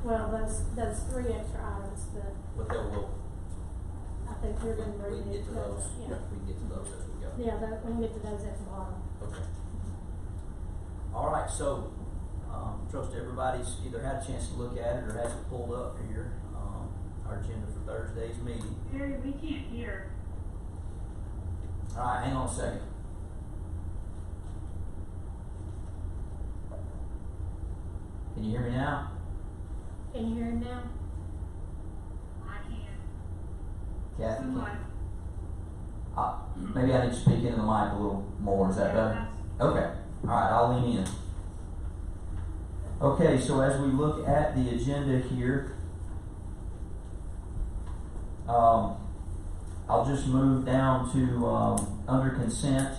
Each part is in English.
Well, those 3 extra items, But then I think we're going to we bring can get to those. Yeah. We can get to those as we go. Yeah, we can get to those at the bottom. Okay. All right, so trust everybody's either had a chance to look at it or has it pulled up here. Our agenda for Thursday's meeting. Terry, we can't hear. All right, hang on a second. Can you hear me now? Can you hear him now? I can't. Kathy, Somebody. maybe I need to speak into the mic a little more. Is that better? Okay. All right, I'll lean in. Okay, so as we look at the agenda here, I'll just move down to under consent,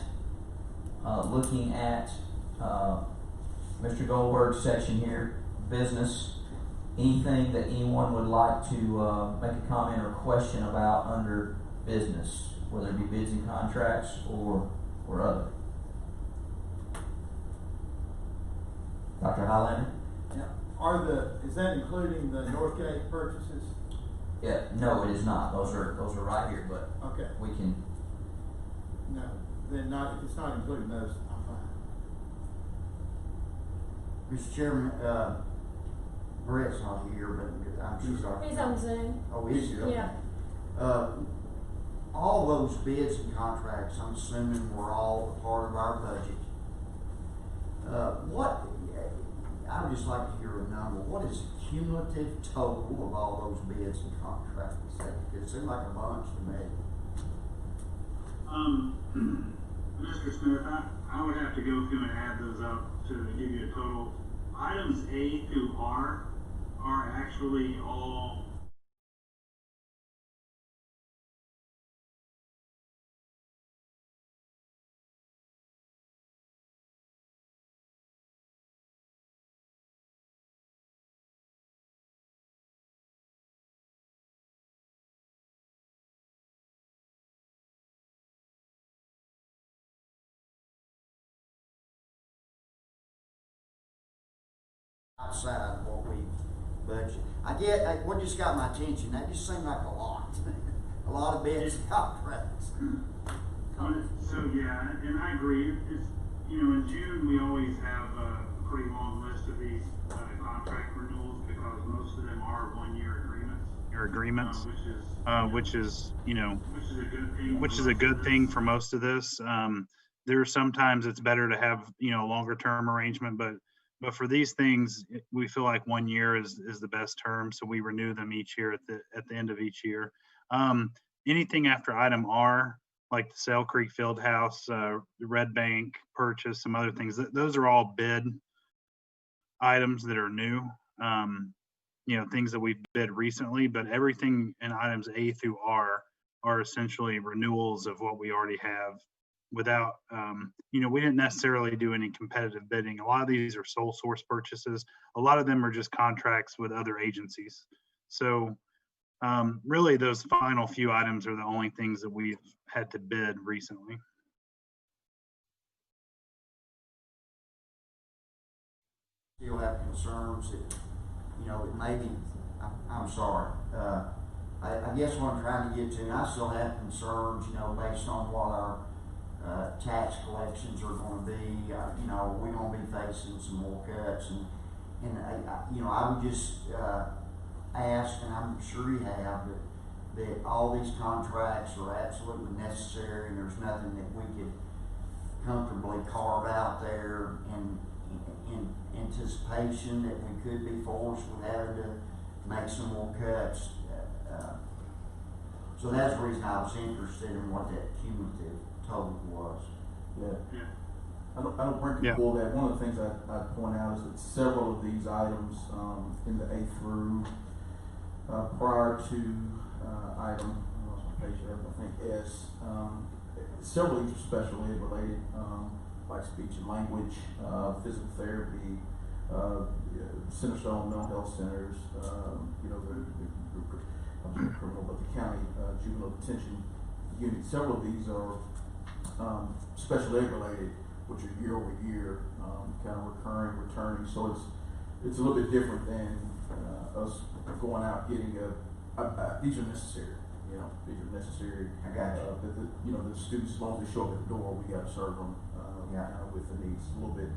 looking at Mr. Goldberg's section here, business. Anything that anyone would like to make a comment or question about under business, whether it be bids and contracts or other. Dr. Highlander? Yeah. Is that including the Northgate purchases? Yeah, no, it is not. Those are right here, but Okay. we can. No, then not, if it's not including those, I'm fine. Mr. Chairman, Brett's not here, but I'm sure. He's on Zoom. Oh, is he? Okay. Yeah. All those bids and contracts, I'm assuming, were all a part of our budget. I would just like to hear a number. What is the cumulative total of all those bids and contracts? It seemed like a bunch to me. Mr. Smith, I would have to go through and add those up to give you a total. Items A through R are actually all outside of what we budget. What just got my attention, that just seemed like a lot. A lot of bids and contracts. So yeah, and I agree. It's, in June we always have a pretty long list of these contract renewals because most of them are 1-year agreements. Which is a good thing for most of this. There are sometimes it's better to have longer term arrangement, but for these things, we feel like 1 year is the best term, so we renew them each year at the end of each year. Anything after item R, like the Sail Creek Fieldhouse, the Red Bank purchase, some other things, those are all bid items that are new. Things that we've bid recently, but everything in items A through R are essentially renewals of what we already have. Without, we didn't necessarily do any competitive bidding. A lot of these are sole source purchases. A lot of them are just contracts with other agencies. So really those final few items are the only things that we've had to bid recently. Still have concerns that, maybe, I'm sorry. I guess what I'm trying to get to, I still have concerns, based on what our tax collections are going to be. We're going to be facing some more cuts, and I would just ask, and I'm sure you have, that all these contracts are absolutely necessary, and there's nothing that we could comfortably carve out there in anticipation that we could be forced with having to make some more cuts. So that's the reason I was interested in what that cumulative total was. Yeah. I don't bring people that. One of the things I'd point out is that several of these items in the A through prior to item, I lost my page there, but I think S, several of these are special ed related, like speech and language, physical therapy, Centerstone mental health centers, the criminal, but the county juvenile detention unit. Several of these are special ed related, which are year over year, kind of recurring, returning. So it's a little bit different than, us going out getting these are necessary, you know, these are necessary. I got you. That the students, as long as they show up at the door, we gotta serve them, Yeah. with the needs, a little bit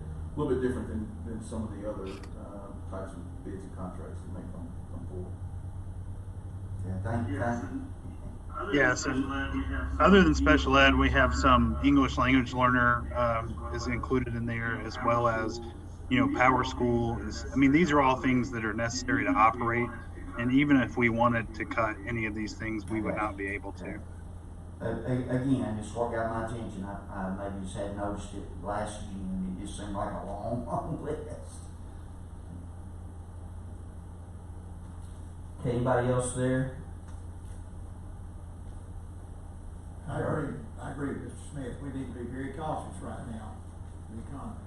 different than some of the other, types of bids and contracts that may come forward. Yeah, thank you. Yes, and other than special ed, we have some English language learner is included in there, as well as, Power School. These are all things that are necessary to operate. And even if we wanted to cut any of these things, we would not be able to. Again, it's what got my attention. I maybe just hadn't noticed it last June. It just seemed like a long, long list. Okay, anybody else there? I agree with Mr. Smith. We need to be very cautious right now in the economy.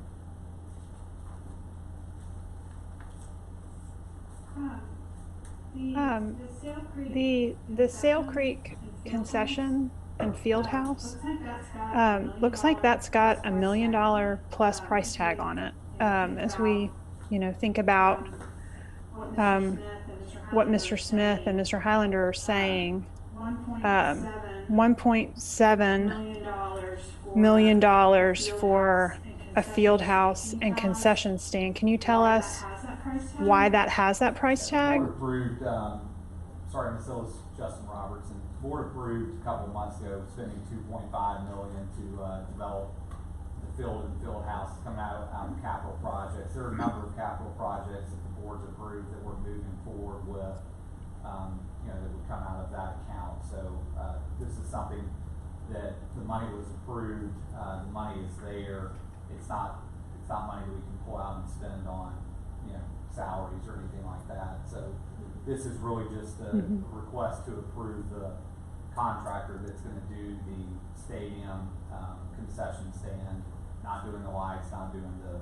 The Sail Creek concession and field house, looks like that's got $1 million plus price tag on it. As we, think about what Mr. Smith and Mr. Highlander are saying, $1.7 million for a field house and concession stand. Can you tell us why that has that price tag? Board approved, Ms. Sillis, Justin Robertson. Board approved a couple of months ago spending $2.5 million to develop the field house coming out of capital projects. There are a number of capital projects that the board's approved that we're moving forward with, that would come out of that account. So this is something that the money was approved, the money is there. It's not money that we can pull out and spend on, salaries or anything like that. So this is really just a request to approve the contractor that's going to do the stadium concession stand, not doing the lights, not doing the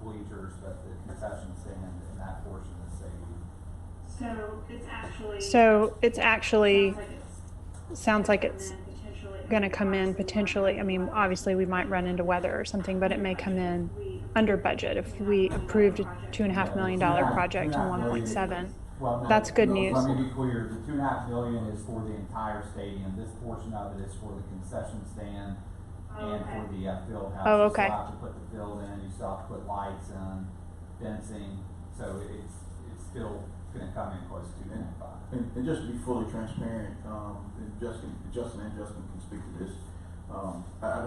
bleachers, but the concession stand in that portion of the stadium. So it's actually sounds like it's going to come in potentially. Obviously we might run into weather or something, but it may come in under budget if we approved a $2.5 million project on 1.7. Well, no, that's good news. Let me be clear. The $2.5 million is for the entire stadium. This portion of it is for the concession stand and for the field house. Oh, okay. You still have to put the field in. You still have to put lights in, fencing. So it's still going to come in close to 2.5. And just to be fully transparent, and Justin can speak to this. I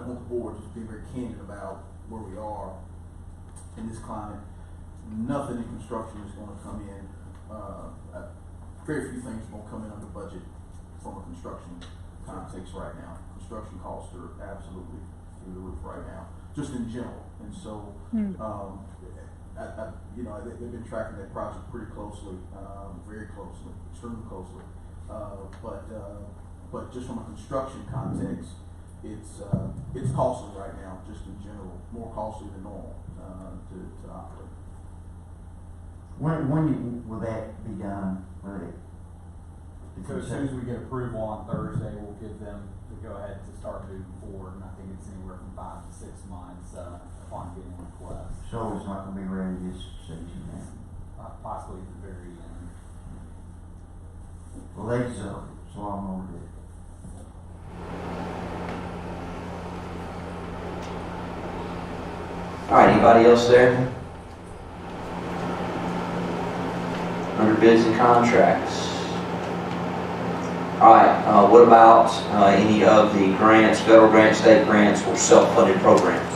want the board to be very candid about where we are in this climate. Nothing in construction is going to come in. Very few things are going to come in under budget from a construction context right now. Construction costs are absolutely through the roof right now, just in general. And so, they've been tracking that project pretty closely, very closely, extremely closely. But just from a construction context, it's costly right now, just in general, more costly than normal to operate. When will that be done? So as soon as we get approval on Thursday, we'll give them the go-ahead to start moving forward, and I think it's anywhere from 5 to 6 months upon getting a request. So it's not going to be ready this season then? Possibly at the very end. Well, that's so long overdue. All right, anybody else there? Under bids and contracts. All right, what about any of the grants, federal grants, state grants, or self-funded programs?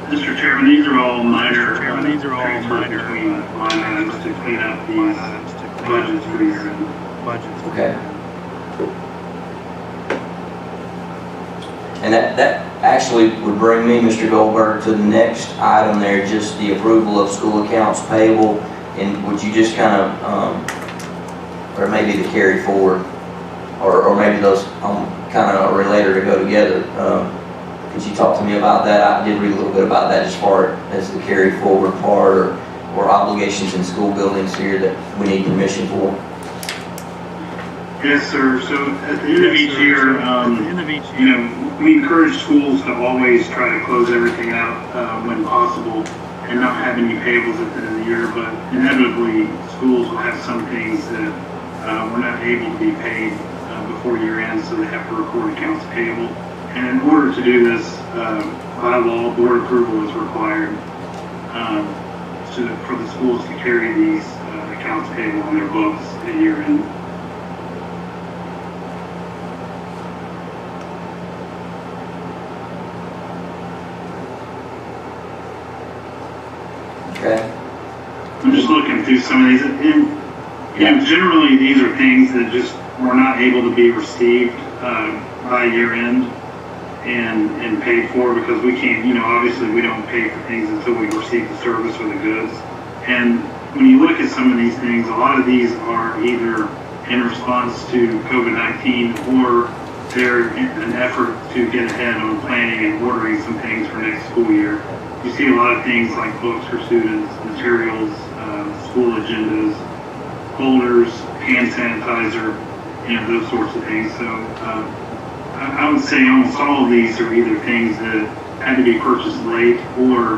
Mr. Chairman, these are all minor. Between line items to clean up the budgets for your budgets. Okay. And that actually would bring me, Mr. Goldberg, to the next item there, just the approval of school accounts payable. And would you just kind of, or maybe the carry forward, or maybe those kind of related to go together. Could you talk to me about that? I did read a little bit about that as far as the carry forward part or obligations in school buildings here that we need permission for. Yes, sir. So at the end of each year, you know, we encourage schools to always try to close everything out when possible and not have any payables at the end of the year. But inevitably, schools will have some things that we're not able to be paid before year end, so they have to record accounts payable. And in order to do this, by law, board approval is required for the schools to carry these accounts payable on their books at year end. Okay. I'm just looking through some of these, and you know, generally these are things that just were not able to be received by year end and paid for, because we can't, you know, obviously we don't pay for things until we receive the service or the goods. And when you look at some of these things, a lot of these are either in response to COVID-19 or they're an effort to get ahead on planning and ordering some things for next school year. You see a lot of things like books for students, materials, school agendas, folders, hand sanitizer, you know, those sorts of things. So I would say almost all of these are either things that had to be purchased late, or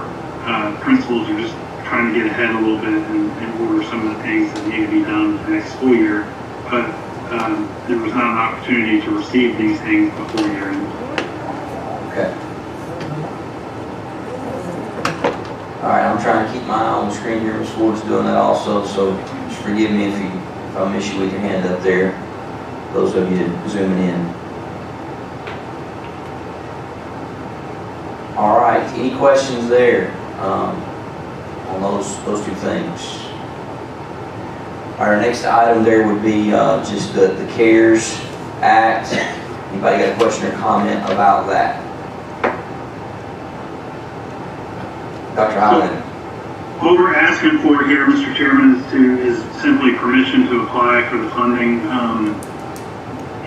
principals are just trying to get ahead a little bit and order some of the things that need to be done for next school year. But there was not an opportunity to receive these things before year end. Okay. All right, I'm trying to keep my eye on the screen here. Ms. Ward's doing that also, so just forgive me if I miss you with your hand up there. Those of you zooming in. All right, any questions there on those two things? Our next item there would be just the CARES Act. Anybody got a question or comment about that? Dr. Highlander. What we're asking for here, Mr. Chairman, is simply permission to apply for the funding.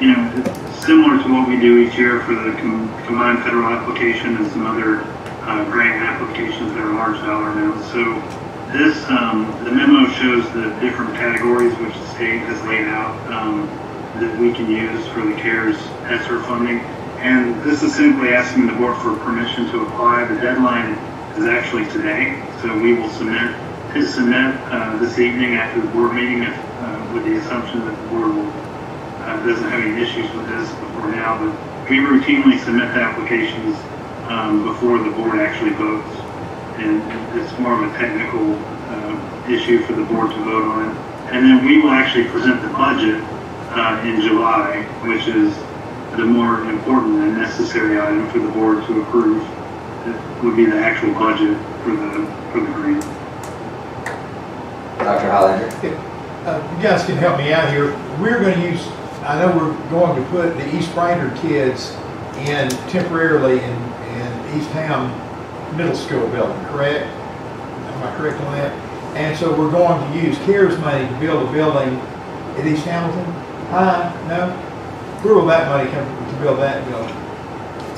You know, it's similar to what we do each year for the combined federal application and some other grant applications that are large dollar amounts. So this, the memo shows the different categories which the state has laid out that we can use for the CARES ESSER funding. And this is simply asking the board for permission to apply. The deadline is actually today, so we will submit this evening after the board meeting, with the assumption that the board doesn't have any issues with this before now. But we routinely submit the applications before the board actually votes, and it's more of a technical issue for the board to vote on. And then we will actually present the budget in July, which is the more important and necessary item for the board to approve. It would be the actual budget for the grant. Dr. Highlander. You guys can help me out here. We're going to use, I know we're going to put the East Brainerd kids in temporarily in East Town Middle School building, correct? Am I correct on that? And so we're going to use CARES money to build a building at East Hamilton High? No? Where will that money come from to build that building?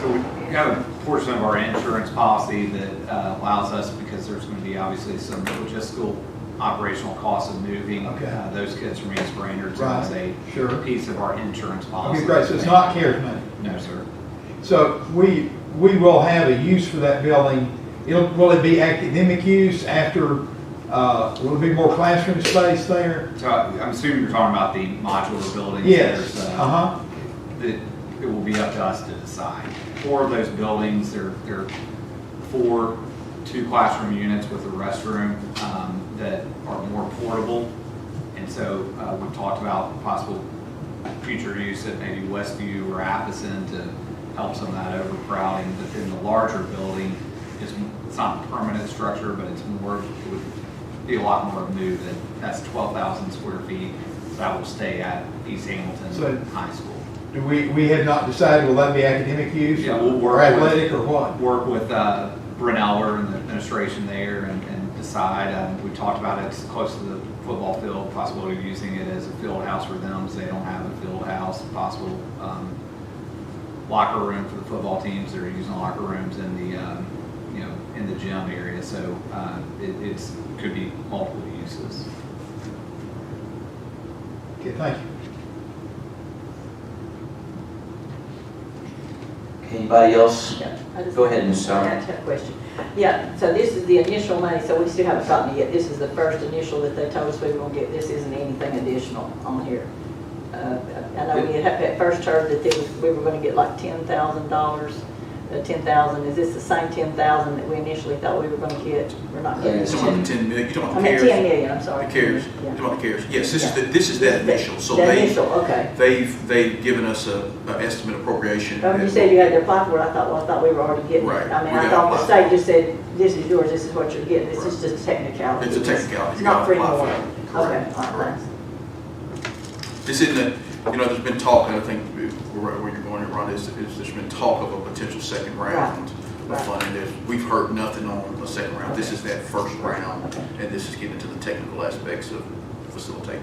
So we have a portion of our insurance policy that allows us, because there's going to be obviously some logistical operational costs of moving those kids from East Brainerd. So it's a piece of our insurance policy. Okay, great. So it's not CARES money? No, sir. So we will have a use for that building. Will it be academic use after? Will it be more classroom space there? So I'm assuming you're talking about the modular buildings. Yes. It will be up to us to decide. 4 of those buildings, they're 4 2-classroom units with a restroom that are more portable. And so we've talked about possible future use at maybe Westview or Appleton to help some of that overcrowding. But then the larger building it's not a permanent structure, but it's more, it would be a lot more new. That's 12,000 square feet. So that will stay at East Hamilton High School. Do we have not decided, will that be academic use or athletic or what? Work with Brent Eller and the administration there and decide. We talked about it, it's close to the football field, possibility of using it as a field house for them because they don't have a field house, possible locker room for the football teams. They're using locker rooms in the in the gym area, so it could be multiple uses. Okay, thank you. Anybody else? Yeah, I just- Go ahead, Ms. I Sarah. have a question. Yeah, so this is the initial money, so we still haven't gotten it yet. This is the first initial that they told us we were gonna get. This isn't anything additional on here. I know we had at first heard that we were gonna get like $10,000, 10,000. Is this the same 10,000 that we initially thought we were gonna get? We're not getting. You're talking about the 10 million, you're talking I about mean, the CARES? 10 million, I'm sorry. The CARES, Yeah. you're talking about the CARES. Yes, this is Yeah. this is that initial, so The initial, okay. they've given us a estimate appropriation. When you said you had to apply for it, I thought we were already getting it. Right. I mean, We I gotta thought the apply. state just said, this is yours, this is what you're getting. This is just a technicality. It's a technicality. It's You not gotta free apply more. for it. Okay, Correct. all right, Correct. thanks. This isn't a, there's been talk, and I think where you're going, Ron, is there's been talk of a potential second round Right. of funding. We've heard nothing on a second round. This Okay. is that first round, Okay. and this is getting into the technical aspects of facilitating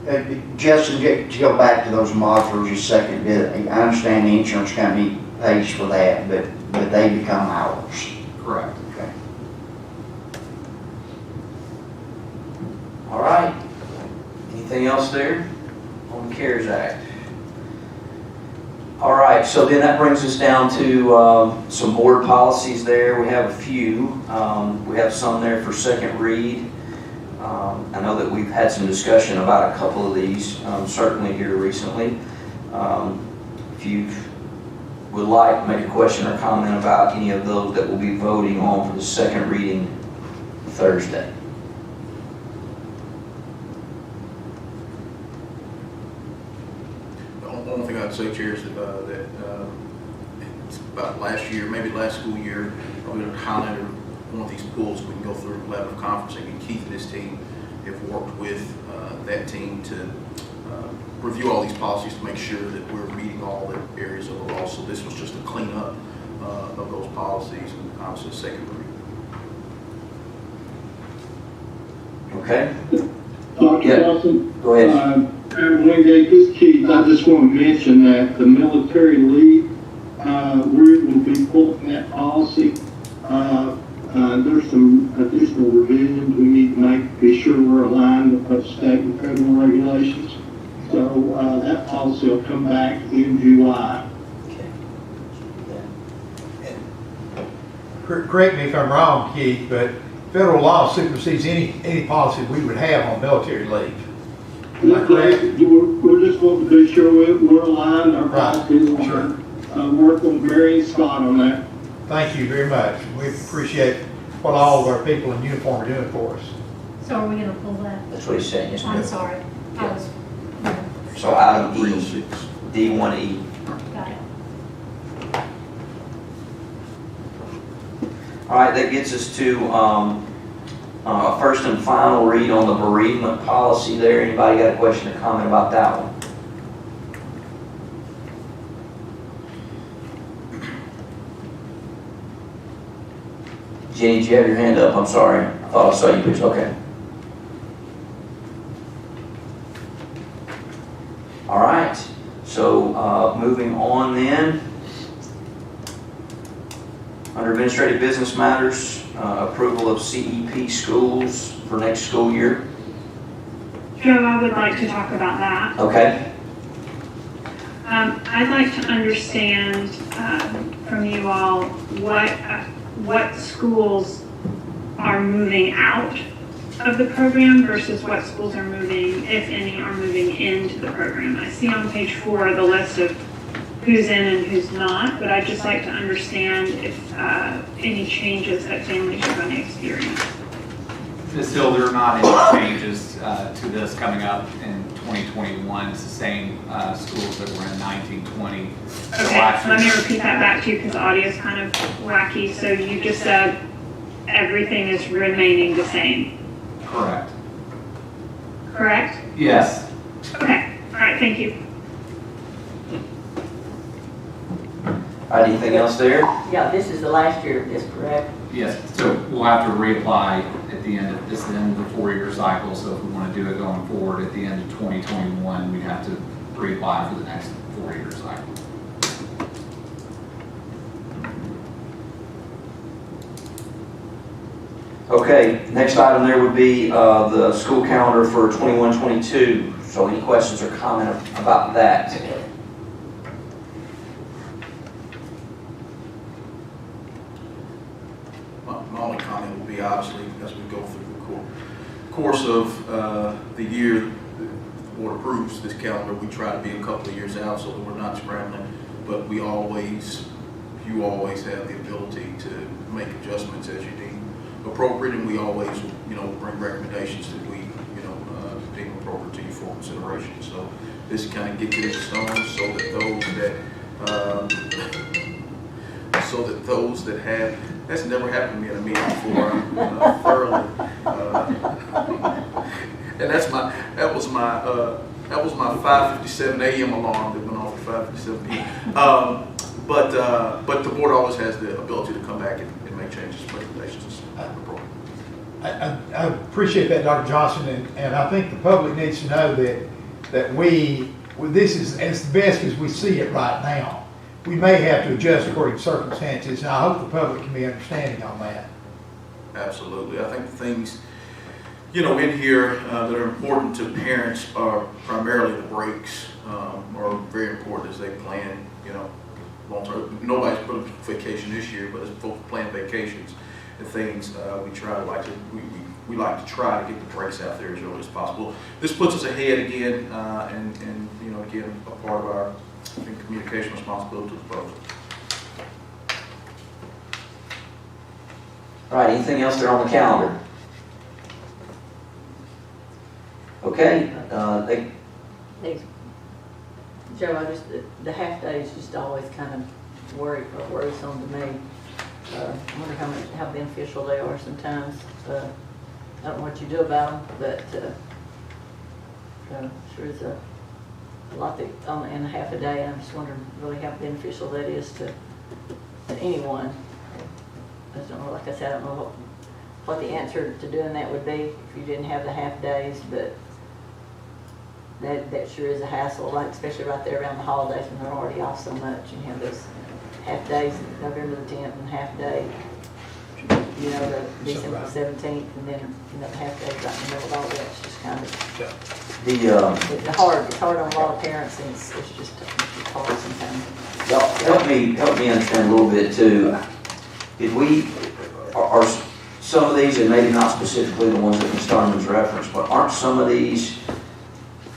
that. Justin, to go back to those modulars a second bit, I understand the insurance company pays for that, but they become ours. Correct. Okay. All right. Anything else there on the CARES Act? All right, so then that brings us down to some board policies there. We have a few. We have some there for second read. I know that we've had some discussion about a couple of these, certainly here recently. If you would like to make a question or comment about any of those that we'll be voting on for the second reading Thursday. The only thing I'd say, Chair, is that it's about last year, maybe last school year, we're going to highlight one of these pools we can go through a level of conferencing, and Keith and his team have worked with that team to review all these policies to make sure that we're meeting all the areas overall. So this was just a cleanup of those policies, and obviously a second read. Okay? Dr. Yeah. Johnson? Go ahead. Wingate, this Keith, I just want to mention that the military leave, we will be pulling that policy. There's some additional revisions we need to make, be sure we're aligned with state and federal regulations. So that policy will come back in July. Correct me if I'm wrong, Keith, but federal law supersedes any policy we would have on military leave. Am I correct? We're just wanting to be sure we're aligned, our policies, Sure. work with Mary and Scott on that. Thank you very much. We appreciate what all of our people in uniform are doing for us. So are we gonna pull that? That's what he's saying, yes, ma'am. I'm sorry. I was, So item E, 306. D1E. got it. All right, that gets us to first and final read on the bereavement policy there. Anybody got a question or comment about that one? Jenny, did you have your hand up? I'm sorry. I thought I saw you, please. Okay. All right. So moving on then. Under administrative business matters, approval of CEP schools for next school year. Joe, I would like to talk about that. Okay. I'd like to understand from you all what schools are moving out of the program versus what schools are moving, if any, are moving into the program. I see on page 4 the list of who's in and who's not, but I'd just like to understand if any changes that families are going to experience. Ms. Hill, there are not any changes to this coming up in 2021. It's the same schools that were in 1920. Okay, let me repeat that back to you because the audio is kind of wacky. So you just said everything is remaining the same, Correct. correct? Yes. Okay, all right, thank you. All right, anything else there? Yeah, this is the last year of this, correct? Yes, so we'll have to reapply at the end of, this is the end of the 4-year cycle, so if we want to do it going forward at the end of 2021, we'd have to reapply for the next 4-year cycle. Okay, next item there would be the school calendar for 21-22. So any questions or comment about that? obviously, as we go through the course of the year, the board approves this calendar. We try to be a couple of years out so that we're not scrambling, but you always have the ability to make adjustments as you deem appropriate, and we always, bring recommendations that we, deem appropriate to you for consideration. So this kind of gets it in stone so that those that have, that's never happened to me in a meeting before, thoroughly, and that was my 5:57 a.m. alarm that went off at 5:57 p.m. But the board always has the ability to come back and make changes, recommendations as appropriate. I appreciate that, Dr. Johnson, and I think the public needs to know that this is as best as we see it right now. We may have to adjust according to circumstances, and I hope the public can be understanding on that. Absolutely. I think the things, in here that are important to parents are primarily the breaks, are very important as they plan, long term. Nobody's put a vacation this year, but as folks plan vacations and things, we like to try to get the breaks out there as early as possible. This puts us ahead again, and again, a part of our communication responsibility to the public. All right, anything else there on the calendar? Okay, Joe, the half days just always kind of worrisome to me. I wonder how beneficial they are sometimes. I don't know what you do about them, but sure is a lot that in half a day. I'm just wondering really how beneficial that is to anyone. I just don't know. Like I said, I don't know what the answer to doing that would be if you didn't have the half days, but that sure is a hassle, like especially right there around the holidays when they're already off so much, and you have those half days, November the 10th and half day, the December the 17th, and then the half day right in the middle of all that. It's just kind of it's hard on a lot of parents, and it's just hard sometimes. help me understand a little bit too. If we are some of these, and maybe not specifically the ones that Ms. Thurman's referenced, but aren't some of these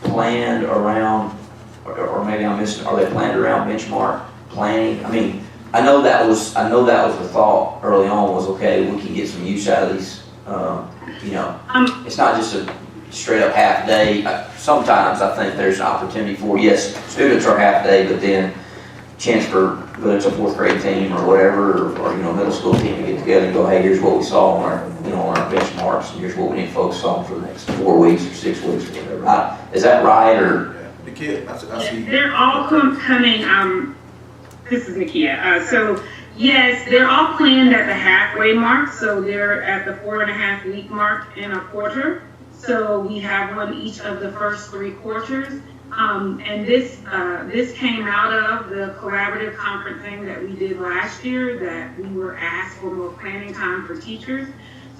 planned around, or maybe I'm missing, are they planned around benchmark planning? I mean, I know that was the thought early on was, okay, we can get some use out of these, it's not just a straight up half day. Sometimes I think there's an opportunity for, yes, students are half day, but then chance for, whether it's a fourth grade team or whatever, or middle school team to get together and go, hey, here's what we saw on our, on our benchmarks, and here's what we need to focus on for the next 4 weeks or 6 weeks or whatever. Is that right, or? The kid, I see. They're all coming, this is Nakia. So yes, they're all planned at the halfway mark. So they're at the 4.5 week mark in a quarter. So we have one each of the first 3 quarters. And this came out of the collaborative conferencing that we did last year, that we were asked for more planning time for teachers.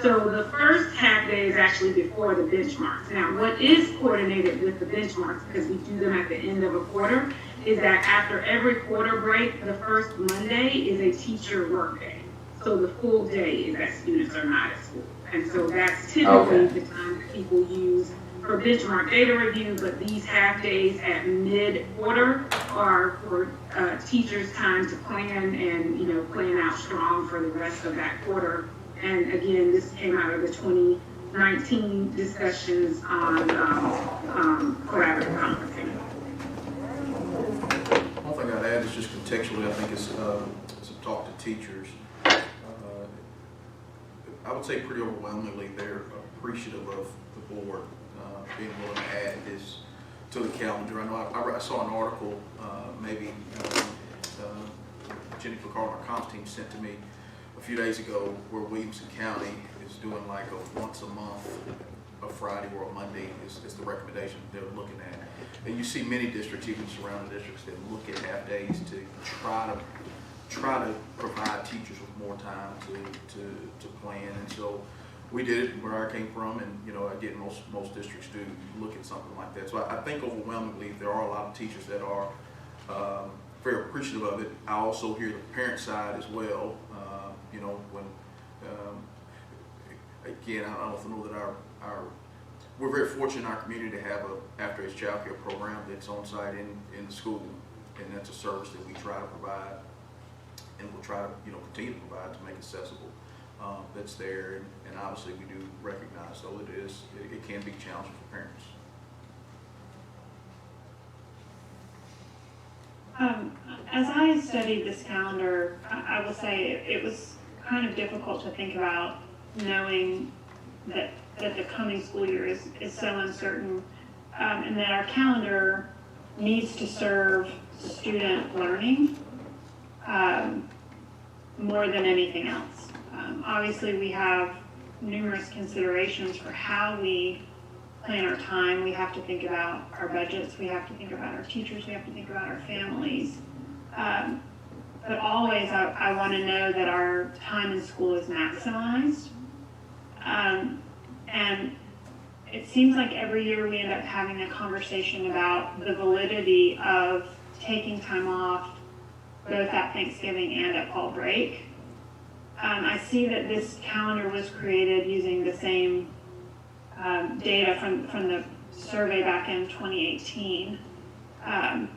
So the first half day is actually before the benchmarks. Now, what is coordinated with the benchmarks, because we do them at the end of a quarter, is that after every quarter break, the first Monday is a teacher work day. So the full day is that students are not at school. And so that's typically the time that people use for benchmark data review, but these half days at mid-quarter are for teachers' time to plan and, plan out strong for the rest of that quarter. And again, this came out of the 2019 discussions on collaborative conferencing. One thing I'd add is just contextually, I think it's some talk to teachers. I would say pretty overwhelmingly they're appreciative of the board being willing to add this to the calendar. I know I saw an article Jennifer Carter, our comms team, sent to me a few days ago where Williamson County is doing like a once a month, a Friday or a Monday is the recommendation they're looking at. And you see many districts, even surrounding districts, that look at half days to try to provide teachers with more time to plan. And so we did it where I came from, and again, most districts do look at something like that. So I think overwhelmingly there are a lot of teachers that are very appreciative of it. I also hear the parent side as well. When again, I don't know that we're very fortunate in our community to have a after-age child care program that's on site in the school, and that's a service that we try to provide, and we'll try to continue to provide to make accessible. That's there, and obviously we do recognize though it can be challenging for parents. As I studied this calendar, I will say it was kind of difficult to think about, knowing that the coming school year is so uncertain, and that our calendar needs to serve student learning more than anything else. Obviously, we have numerous considerations for how we plan our time. We have to think about our budgets, we have to think about our teachers, we have to think about our families. But always I want to know that our time in school is maximized. And it seems like every year we end up having a conversation about the validity of taking time off both at Thanksgiving and at fall break. I see that this calendar was created using the same data from the survey back in 2018. I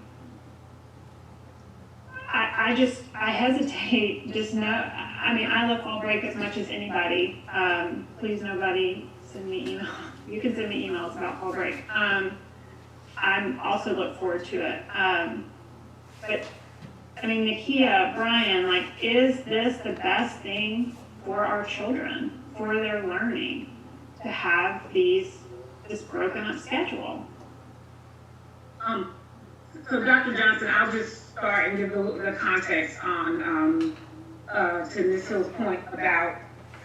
hesitate, I love fall break as much as anybody. Please, nobody send me email. You can send me emails about fall break. I also look forward to it. But Nakia, Brian, is this the best thing for our children, for their learning, to have this broken up schedule? So Dr. Johnson, I'll just start and give the context on to Ms. Hill's point about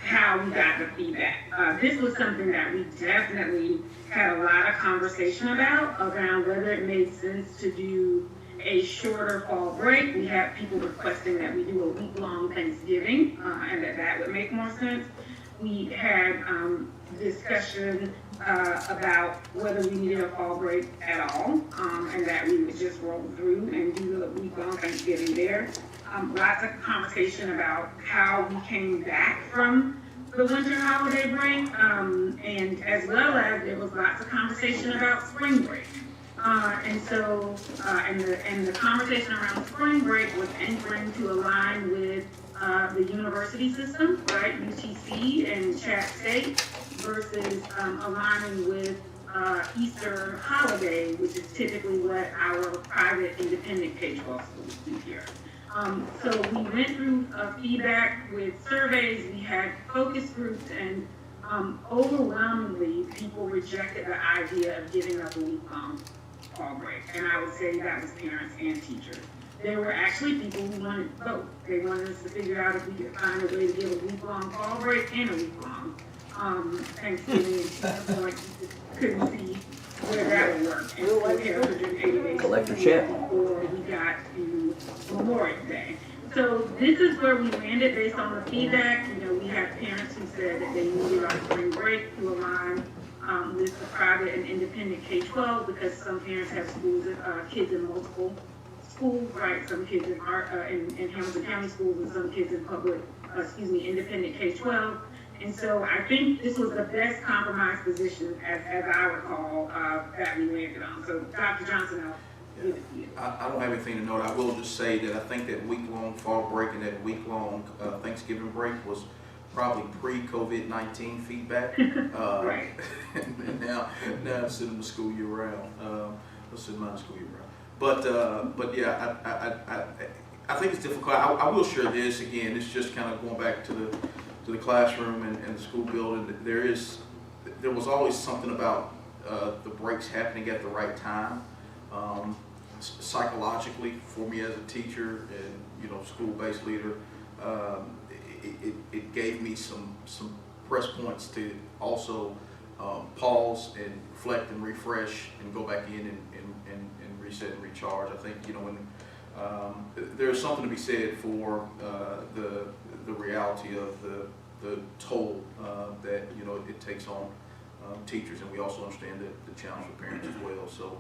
how we got the feedback. This was something that we definitely had a lot of conversation about, around whether it made sense to do a shorter fall break. We had people requesting that we do a week-long Thanksgiving, and that would make more sense. We had discussion about whether we needed a fall break at all, and that we would just roll through and do the week-long Thanksgiving there. Lots of conversation about how we came back from the winter holiday break, and as well as there was lots of conversation about spring break. And the conversation around spring break was anchoring to align with the university system, right, UTC and Chat State, versus aligning with Easter holiday, which is typically what our private independent K-12 schools do here. So we went through feedback with surveys, we had focus groups, and overwhelmingly people rejected the idea of giving up a week-long fall break. And I would say that was parents and teachers. There were actually people who wanted both. They wanted us to figure out if we could find a way to give a week-long fall break and a week-long Thanksgiving. At that point, you just couldn't see where that would work. And so we had 180 days Collect your check. before we got to Memorial Day. So this is where we landed based on the feedback. We had parents who said that they needed our spring break to align with the private and independent K-12, because some parents have kids in multiple schools, right? Some kids in Hamilton County schools, and some kids in independent K-12. And so I think this was the best compromise position, as I recall, that we landed on. So Dr. Johnson, I'll give it to you. I don't have anything to note. I will just say that I think that week-long fall break and that week-long Thanksgiving break was probably pre-COVID-19 feedback. Right. And now it's sitting the school year round. Let's sit mine school year round. But yeah, I think it's difficult. I will share this again. It's just kind of going back to the classroom and the school building. There was always something about the breaks happening at the right time. Psychologically, for me as a teacher and school-based leader, it gave me some press points to also pause and reflect and refresh and go back in and reset and recharge. I think when there's something to be said for the reality of the toll that it takes on teachers, and we also understand the challenge for parents as well. So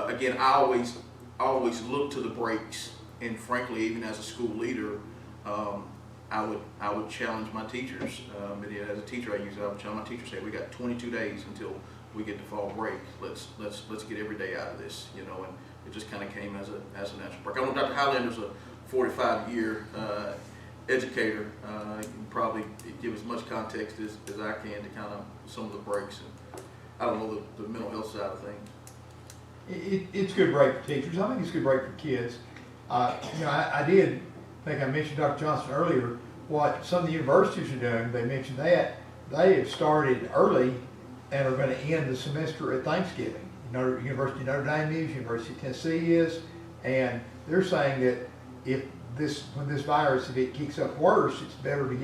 again, I always look to the breaks, and frankly, even as a school leader, I would challenge my teachers. As a teacher, I would challenge my teachers. Say, we got 22 days until we get to fall break. Let's get every day out of this, and it just kind of came as a natural break. I know Dr. Highlander's a 45-year educator. He can probably give as much context as I can to kind of some of the breaks. And I don't know the mental health side of things. It's a good break for teachers. I think it's a good break for kids. I did think I mentioned Dr. Johnson earlier, what some of the universities are doing. They mentioned that they have started early and are going to end the semester at Thanksgiving. University of Notre Dame is, University of Tennessee is, and they're saying that when this virus, if it kicks up worse, it's better to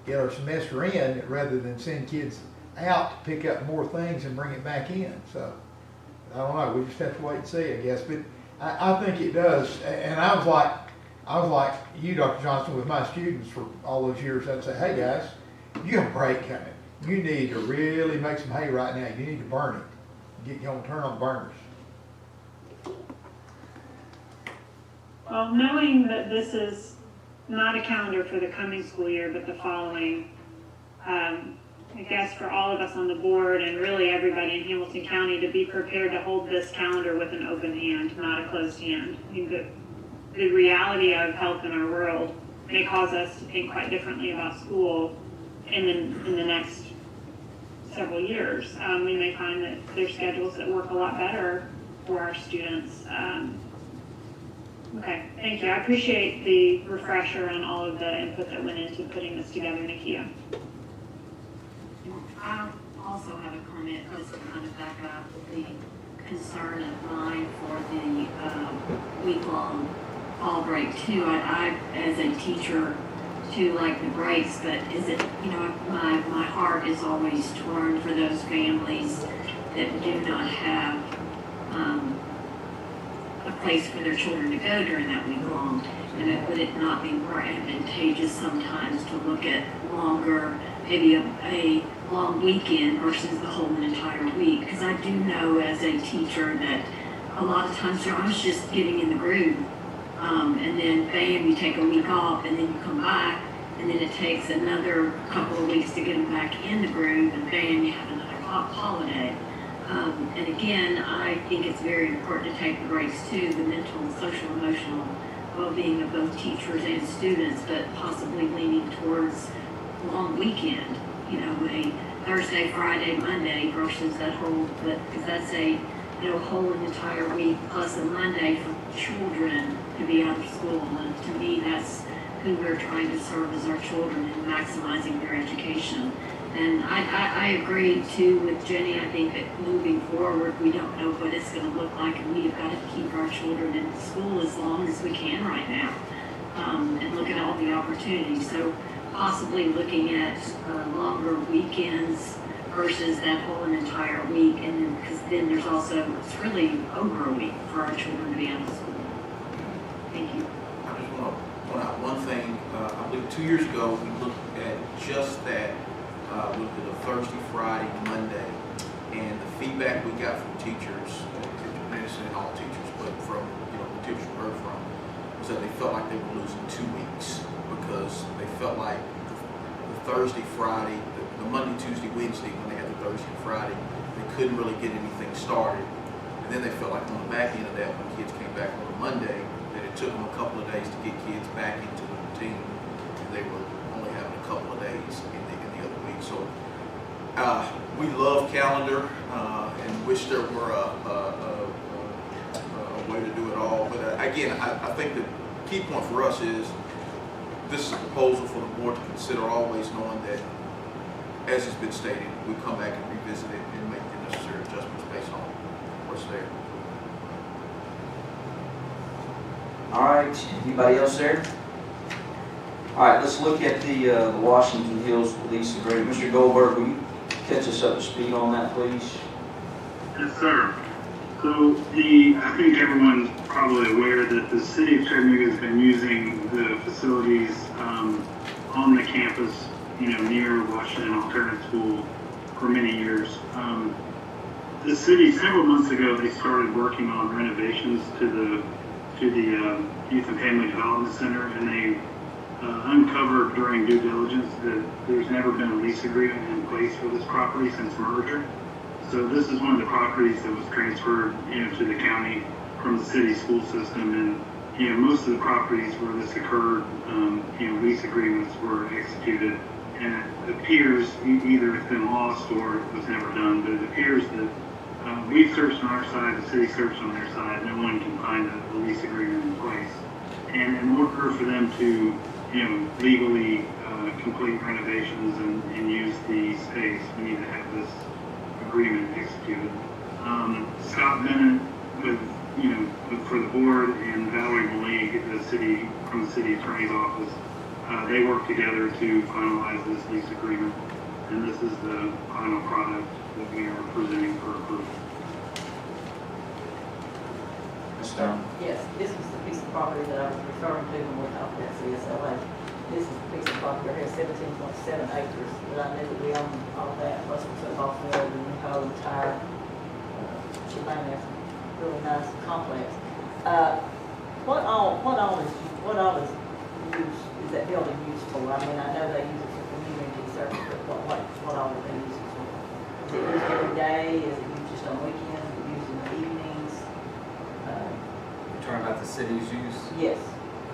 get our semester in rather than send kids out to pick up more things and bring it back in. So I don't know. We just have to wait and see, I guess. But I think it does. And I was like you, Dr. Johnson, with my students for all those years. I'd say, hey guys, you got a break coming. You need to really make some hay right now. You need to burn it. Get you on turn on burners. Well, knowing that this is not a calendar for the coming school year, but the following, I guess for all of us on the board and really everybody in Hamilton County to be prepared to hold this calendar with an open hand, not a closed hand. I mean, the reality of health in our world may cause us to think quite differently about school in the next several years. We may find that there's schedules that work a lot better for our students. Okay, thank you. I appreciate the refresher on all of the input that went into putting this together, Nakia. I also have a comment just to kind of back up the concern of mine for the week-long fall break too. I as a teacher too like the breaks, but is it, my heart is always torn for those families that do not have a place for their children to go during that week long. And would it not be more advantageous sometimes to look at longer, maybe a long weekend versus the whole entire week? Because I do know as a teacher that a lot of times I was just getting in the groove. And then bam, you take a week off and then you come back and then it takes another couple of weeks to get them back in the groove and bam, you have another holiday. And again, I think it's very important to take the breaks too, the mental, social, emotional well-being of both teachers and students, but possibly leaning towards long weekend, a Thursday, Friday, Monday versus that whole, because that's a whole entire week plus a Monday for children to be out of school. And to me, that's who we're trying to serve as our children and maximizing their education. And I agree too with Jenny. I think that moving forward, we don't know what it's going to look like, and we've got to keep our children in school as long as we can right now, and look at all the opportunities. So possibly looking at longer weekends versus that whole entire week, and then because then there's also, it's really over a week for our children to be out of school. Thank you. I just want to point out one thing. I believe 2 years ago we looked at just that. We looked at a Thursday, Friday, Monday, and the feedback we got from teachers, not necessarily all teachers, but from the teachers we heard from, was that they felt like they were losing 2 weeks because they felt like the Thursday, Friday, the Monday, Tuesday, Wednesday, when they had the Thursday and Friday, they couldn't really get anything started. And then they felt like on the back end of that, when kids came back on a Monday, that it took them a couple of days to get kids back into the routine, and they were only having a couple of days in the other week. So we love calendar and wish there were a way to do it all. But again, I think the key point for us is this is a proposal for the board to consider, always knowing that, as has been stated, we come back and revisit it and make the necessary adjustments based on what's there. All right, anybody else there? All right, let's look at the Washington Hills lease agreement. Mr. Goldberg, will you catch us up to speed on that, please? Yes, sir. So I think everyone's probably aware that the city of Chattanooga has been using the facilities on the campus, near Washington Alternative School for many years. The city, several months ago, they started working on renovations to the Youth and Family Development Center, and they uncovered during due diligence that there's never been a lease agreement in place for this property since merger. So this is one of the properties that was transferred, to the county from the city school system, and most of the properties where this occurred, lease agreements were executed, and it appears either it's been lost or it was never done. But it appears that we've searched on our side, the city searched on their side. No one can find a lease agreement in place, and in order for them to legally complete renovations and use the space, we need to have this agreement executed. Scott Bennett for the board and Valerie Malik, from the city attorney's office, they work together to finalize this lease agreement, and this is the final product that we are presenting for approval. Ms. Stone? Yes, this was the piece of property that I was referring to when we talked about CSLA. This is a piece of property that has 17.7 acres, but I knew that we owned all that, plus the football field and the whole entire shebang. That's a really nice complex. What all is that building used for? I mean, I know they use it for community service, but what all do they use it for? Is it used every day? Is it used just on weekends? Is it used in the evenings? You're talking about the city's use? Yes.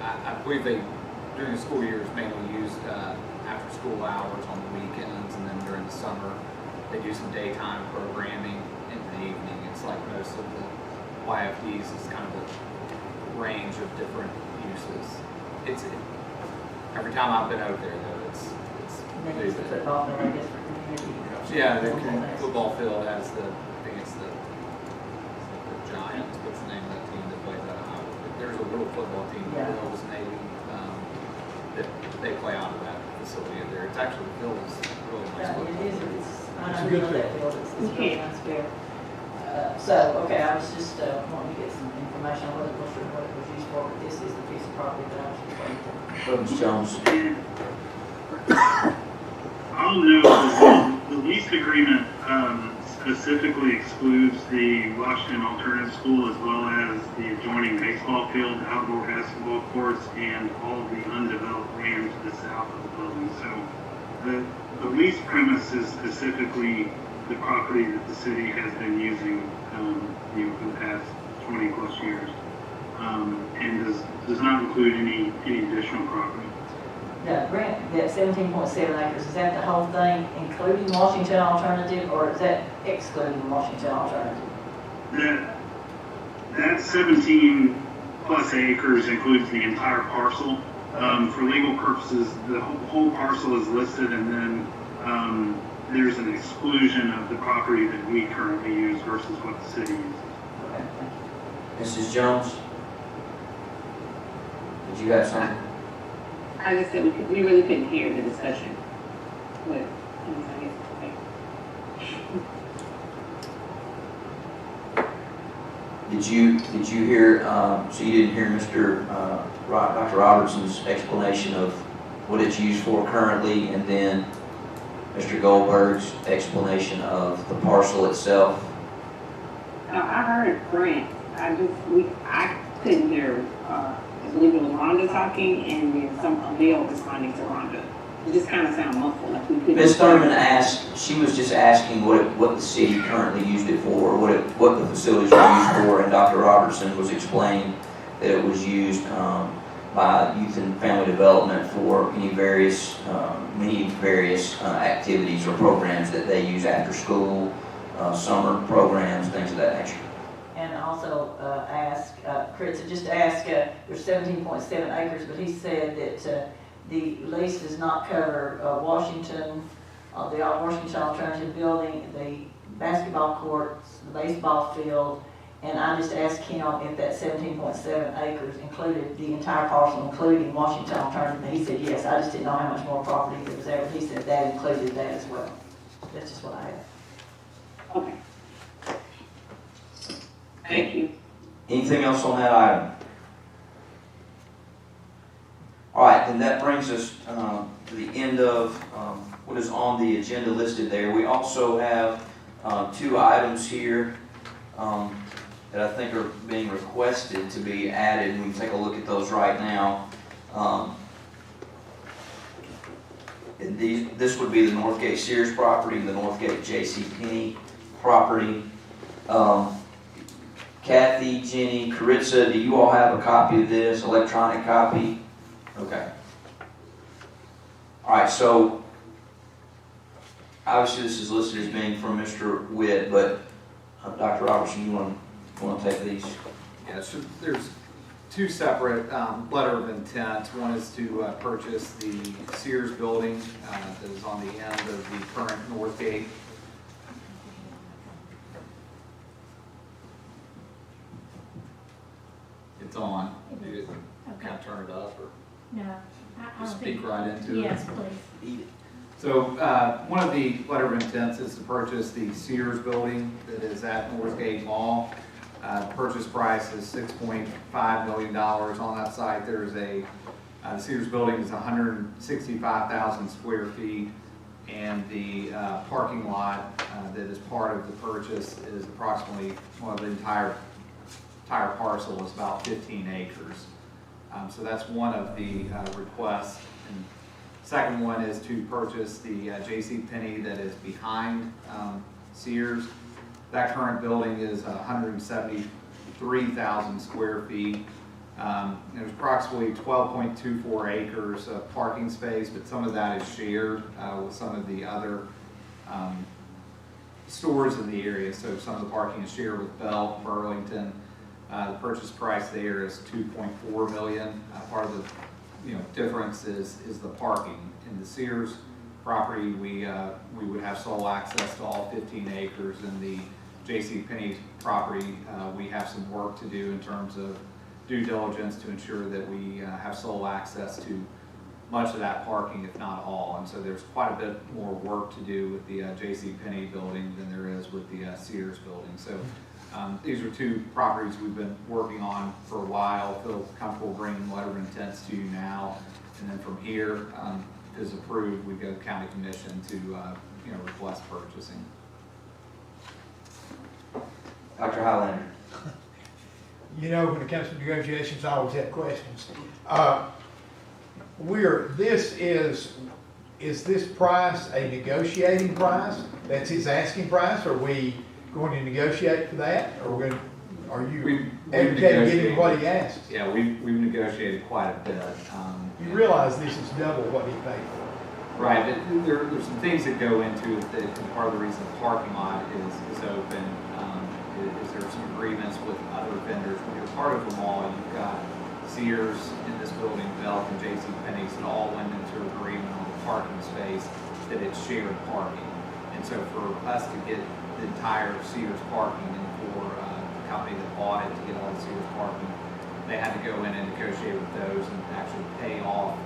I believe they, during the school year, is mainly used after school hours on the weekends, and then during the summer, they do some daytime programming in the evening. It's like most of the YFDs is kind of a range of different uses. Every time I've been out there, though, it's They use the football field, I guess, for community. yeah, the football field has the, I think it's the Giants. What's the name of that team that plays out of Iowa? There's a little football team, the Bills, maybe, that they play out of that facility there. It's actually, the field is really nice. Yeah, it is. I It's a know good that field. It's really nice field. Okay, I was just wanting to get some information. I wasn't sure what it was used for, but this is the piece of property that I was referring to. Ms. Jones? I'll note that the lease agreement specifically excludes the Washington Alternative School as well as the adjoining baseball field, outdoor basketball courts, and all of the undeveloped land to the south of the building. So the lease premise is specifically the property that the city has been using for the past 20 plus years, and does not include any additional property. Now, Grant, that 17.7 acres, is that the whole thing, including Washington Alternative, or is that excluding Washington Alternative? That 17 plus acres includes the entire parcel. For legal purposes, the whole parcel is listed, and then there's an exclusion of the property that we currently use versus what the city uses. Okay, thank you. Mrs. Jones? Did you have something? I just said we really couldn't hear the discussion. But, Did you hear, so you didn't hear Dr. Robertson's explanation of what it's used for currently, and then Mr. Goldberg's explanation of the parcel itself? I heard Grant. I couldn't hear, I believe it was Rhonda talking, and then some male responding to Rhonda. It just kind of sounded muffled, like we couldn't. Ms. Thurman asked, she was just asking what the city currently used it for, what the facilities were used for, and Dr. Robertson was explaining that it was used by Youth and Family Development for many various activities or programs that they use after school, summer programs, things of that nature. And also Chris just asked, there's 17.7 acres, but he said that the lease does not cover Washington Alternative Building, the basketball courts, the baseball field, and I just asked him if that 17.7 acres included the entire parcel, including Washington Alternative, and he said yes. I just didn't know how much more property there was there, but he said that included that as well. That's just what I have. Okay. Thank you. Anything else on that item? All right, then that brings us to the end of what is on the agenda listed there. We also have two items here that I think are being requested to be added, and we can take a look at those right now. And this would be the Northgate Sears property, the Northgate J.C. Penney property. Kathy, Jenny, Caritza, do you all have a copy of this, electronic copy? Okay. All right, so obviously this is listed as being from Mr. Witt, but Dr. Robertson, you want to take these? Yeah, so there's two separate letter of intent. One is to purchase the Sears building that is on the end of the current Northgate. It's on. It You is. kind of turn it up or No, I don't speak think. right into it? Yes, please. So one of the letter of intents is to purchase the Sears building that is at Northgate Mall. Purchase price is $6.5 million. On that site, there's the Sears building is 165,000 square feet, and the parking lot that is part of the purchase is approximately, well, the entire parcel is about 15 acres. So that's one of the requests. And second one is to purchase the J.C. Penney that is behind Sears. That current building is 173,000 square feet. There's approximately 12.24 acres of parking space, but some of that is shared with some of the other stores in the area. So some of the parking is shared with Bell, Burlington. The purchase price there is $2.4 million. Part of the difference is the parking. In the Sears property, we would have sole access to all 15 acres. In the J.C. Penney property, we have some work to do in terms of due diligence to ensure that we have sole access to much of that parking, if not all. And so there's quite a bit more work to do with the J.C. Penney building than there is with the Sears building. So these are two properties we've been working on for a while. Feel comfortable bringing letter of intents to you now, and then from here, if it's approved, we go to county commission to request purchasing. Dr. Highlander. When it comes to negotiations, I always have questions. Is this price a negotiating price? That's his asking price? Are we going to negotiate for that? Or are you advocating getting what he asks? Yeah, we've negotiated quite a bit. You realize this is double what he paid for. Right, but there's some things that go into it that part of the reason the parking lot is open is there some agreements with other vendors. When you're part of the mall, you've got Sears in this building, Belk and J.C. Penney's, that all went into agreement on the parking space that it's shared parking. And so for us to get the entire Sears parking and for the company that bought it to get all the Sears parking, they had to go in and negotiate with those and actually pay off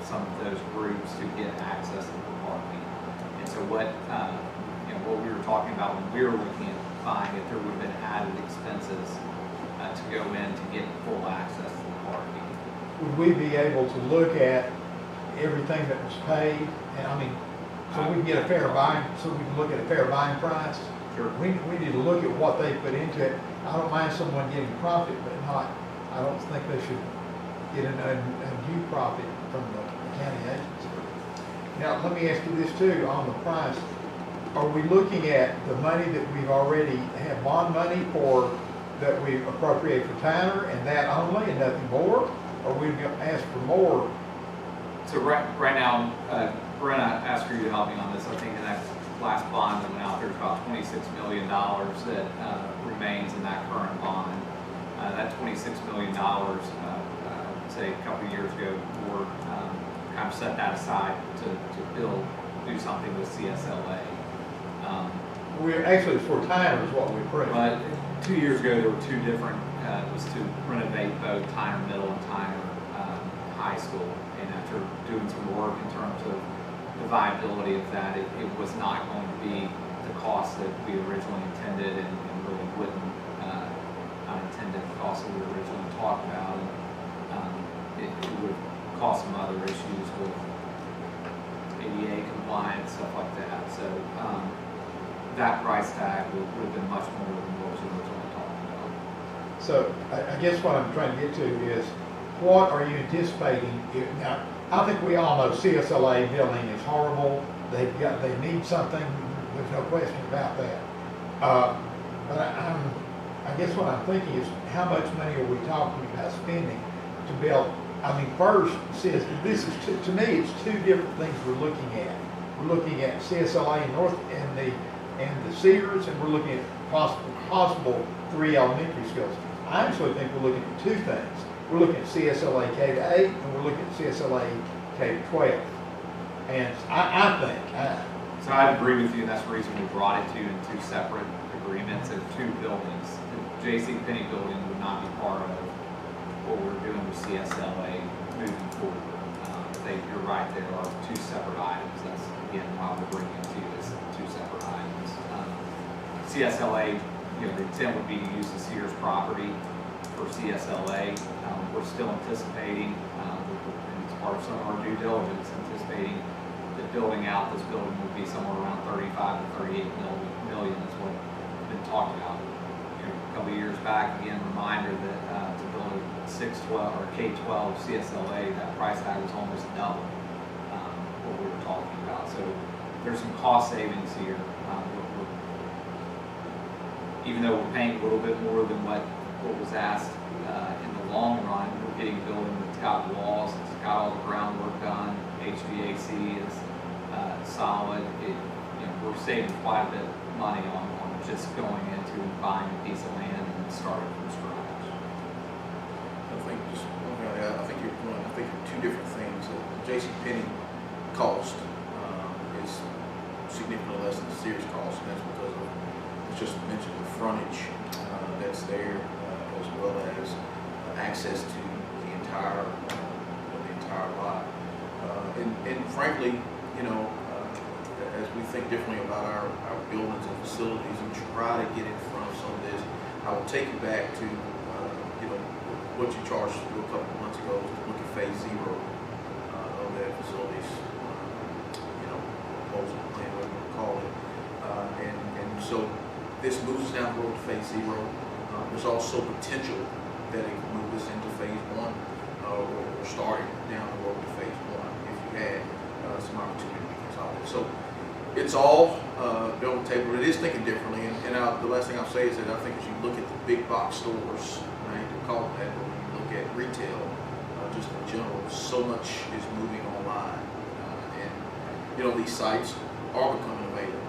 some of those groups to get access to the parking. And so what we were talking about when we were looking at buying it, there would have been added expenses to go in to get full access to the parking. Would we be able to look at everything that was paid? And so we can get a fair buying, so we can look at a fair buying price? Sure. We need to look at what they put into it. I don't mind someone getting profit, but I don't think they should get an undue profit from the county agency. Now, let me ask you this too, on the price. Are we looking at the money that we've already have bond money for, that we appropriate for Tyler and that only and nothing more? Or are we going to ask for more? So right now, Brenna asked for you to help me on this. I think in that last bond that went out, there's about $26 million that remains in that current bond. That $26 million, say a couple of years ago, the board kind of set that aside to do something with CSLA. We're actually for Tyler is what we approved. But 2 years ago, there were two different, it was to renovate both Tyner Middle and Tyner High School. And after doing some work in terms of the viability of that, it was not going to be the cost that we originally intended and really wouldn't unintended costs that we originally talked about. And it would cause some other issues with ADA compliance, stuff like that. So that price tag would have been much more than what was originally talked about. So I guess what I'm trying to get to is, what are you anticipating? Now, I think we all know CSLA building is horrible. They need something. There's no question about that. But I guess what I'm thinking is, how much money are we talking about spending to build? I mean, first, says this is to me, it's two different things we're looking at. We're looking at CSLA and the Cedars, and we're looking at possible 3 elementary schools. I actually think we're looking at two things. We're looking at CSLA K-8, and we're looking at CSLA K-12. And I think. So I agree with you, and that's the reason we brought it to you in two separate agreements of two buildings. The J.C. Penney building would not be part of what we're doing with CSLA moving forward. You're right, there are two separate items. That's, again, why we're bringing it to you as two separate items. CSLA, the intent would be to use the Sears property for CSLA. We're still anticipating, and it's part of some of our due diligence, anticipating that building out this building would be somewhere around 35 to 38 million is what has been talked about. A couple of years back, again, reminder that to build a 612 or K-12 CSLA, that price tag was almost double what we were talking about. So there's some cost savings here. Even though we're paying a little bit more than what was asked in the long run, we're getting a building that's got walls, it's got all the groundwork done, HVAC is solid. We're saving quite a bit of money on just going into buying a piece of land and starting from scratch. I think just one thing, I think you're going. I think two different things. J.C. Penney cost is significantly less than the Sears cost, and that's because of, it's just mentioned, the frontage that's there, as well as access to the entire lot. And frankly, as we think differently about our buildings and facilities and try to get in front of some of this, I will take you back to what you charged us to do a couple of months ago, to look at phase 0 of that facilities, proposal plan, whatever you want to call it. And so this moves us down the road to phase 0. There's also potential that it can move us into phase 1, or starting down the road to phase 1 if you had some opportunity to consolidate. So it's all on the table. It is thinking differently, and the last thing I'll say is that I think as you look at the big box stores, I hate to call it that, but when you look at retail, just in general, so much is moving online, and these sites are becoming available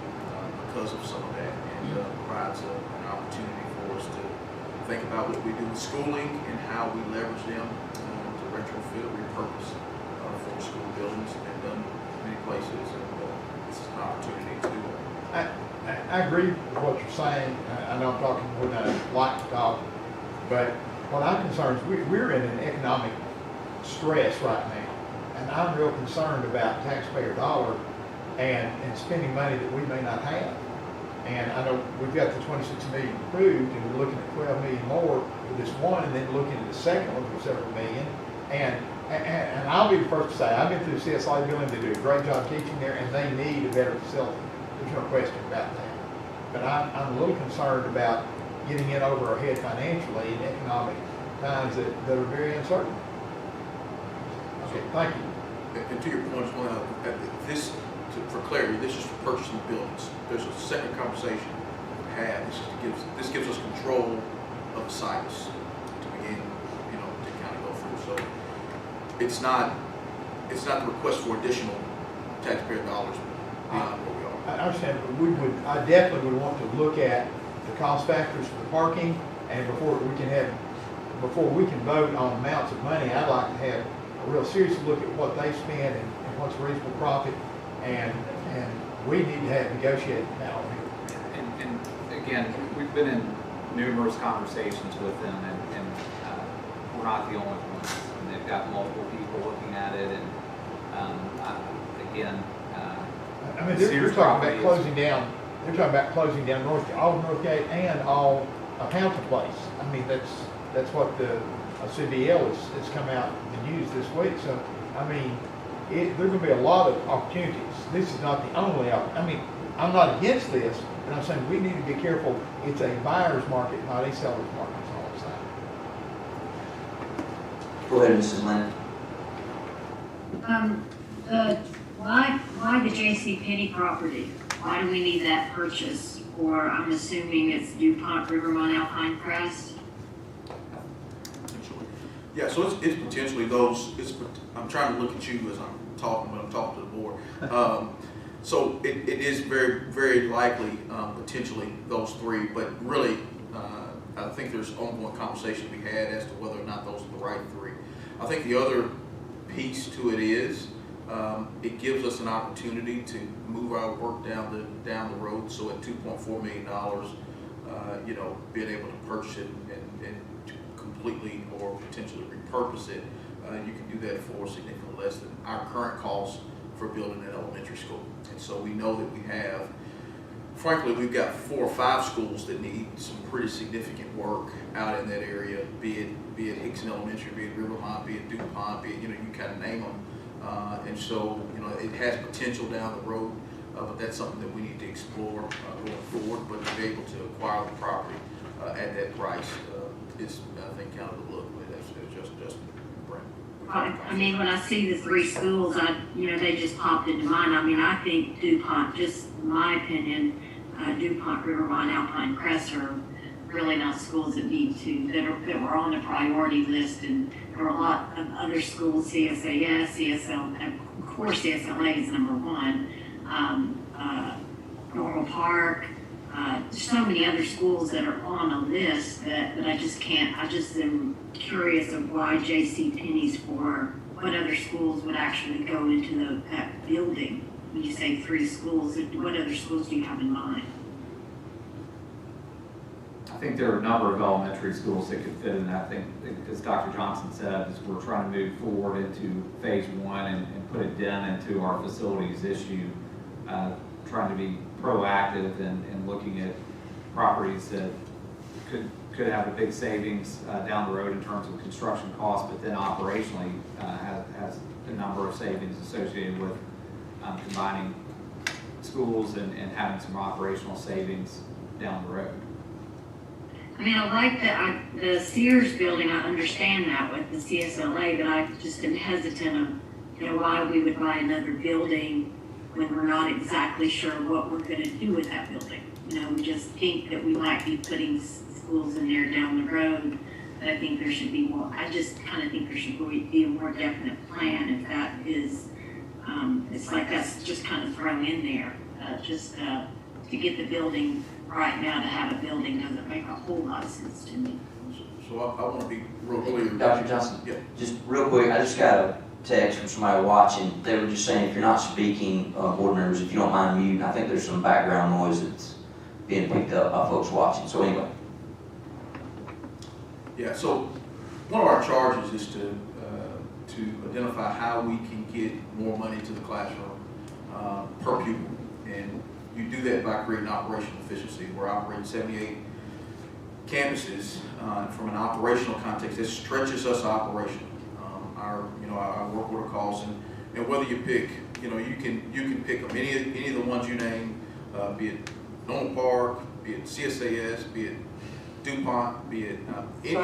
because of some of that, and provides an opportunity for us to think about what we do with schooling and how we leverage them to retrofit or repurpose for school buildings, and done many places, and this is an opportunity to do that. I agree with what you're saying. I know I'm talking more than I like to talk, but what I'm concerned is we're in an economic stress right now, and I'm real concerned about taxpayer dollar and spending money that we may not have. And I know we've got the 26 million approved, and we're looking at 12 million more for this one, and then looking at the second one for several million. And I'll be the first to say, I've been through the CSLA building, they do a great job teaching there, and they need a better facility. There's no question about that. But I'm a little concerned about getting in over our head financially in economic times that are very uncertain. Okay, thank you. And to your point, for clarity, this is for purchasing buildings. There's a second conversation to have. This gives us control of the sites to begin, to kind of go through. So it's not the request for additional taxpayer dollars beyond where we are. I understand, but I definitely would want to look at the cost factors for the parking, and before we can vote on amounts of money, I'd like to have a real serious look at what they spend and what's reasonable profit, and we need to have negotiated now here. And again, we've been in numerous conversations with them, and we're not the only ones. And they've got multiple people looking at it, and again, I mean, they're talking about closing down. They're talking about closing down all of Northgate and all of Hampton Place. I mean, that's what the CBL has come out and used this week. So, I mean, there's going to be a lot of opportunities. This is not the only opportunity. I mean, I'm not against this, but I'm saying we need to be careful. It's a buyer's market, not a seller's market. That's all I'm saying. Go ahead, Mrs. Lynn. Why the J.C. Penney property? Why do we need that purchase? Or I'm assuming it's DuPont, Rivermont, Alpine Crest? Yeah, so it's potentially those, I'm trying to look at you as I'm talking, when I'm talking to the board. So it is very, very likely, potentially those three, but really, I think there's ongoing conversation to be had as to whether or not those are the right three. I think the other piece to it is, it gives us an opportunity to move our work down the road. So at $2.4 million, being able to purchase it and to completely or potentially repurpose it, you can do that for significantly less than our current cost for building an elementary school. And so we know that we have, frankly, we've got 4 or 5 schools that need some pretty significant work out in that area, be it Hickson Elementary, be it Rivermont, be it DuPont, be it, you kind of name them. And so, it has potential down the road, but that's something that we need to explore going forward. But to be able to acquire the property at that price is, I think, kind of the look. That's just Brent. I mean, when I see the 3 schools, they just popped into mind. I mean, I think DuPont, just my opinion, DuPont, Rivermont, Alpine Crest are really not schools that that were on the priority list, and there were a lot of other schools, CSAS, CSL, of course CSLA is number 1, Normal Park, so many other schools that are on a list that I just am curious of why J.C. Penney's for what other schools would actually go into that building. When you say 3 schools, what other schools do you have in mind? I think there are a number of elementary schools that could fit in that. I think, as Dr. Johnson said, is we're trying to move forward into phase 1 and put a dent into our facilities issue, trying to be proactive and looking at properties that could have a big savings down the road in terms of construction costs, but then operationally has a number of savings associated with combining schools and having some operational savings down the road. I mean, I like the Sears building, I understand that with the CSLA, but I just am hesitant of, why we would buy another building when we're not exactly sure what we're going to do with that building. We just think that we might be putting schools in there down the road, but I think there should be more. I just kind of think there should be a more definite plan if that is, it's like that's just kind of thrown in there, to get the building right now. To have a building doesn't make a whole lot of sense to me. So I want to be real clear. Dr. Johnson, yeah. Just real quick, I just got a text from somebody watching. They were just saying if you're not speaking, board members, if you don't mind muting, I think there's some background noise that's being picked up by folks watching. So anyway. Yeah, so one of our charges is to identify how we can get more money to the classroom per pupil. And you do that by creating operational efficiency. We're operating 78 campuses. From an operational context, it stretches us operationally. Our work order calls, and whether you pick, you can pick them, any of the ones you name, be it Normal Park, be it CSAS, be it DuPont, be it any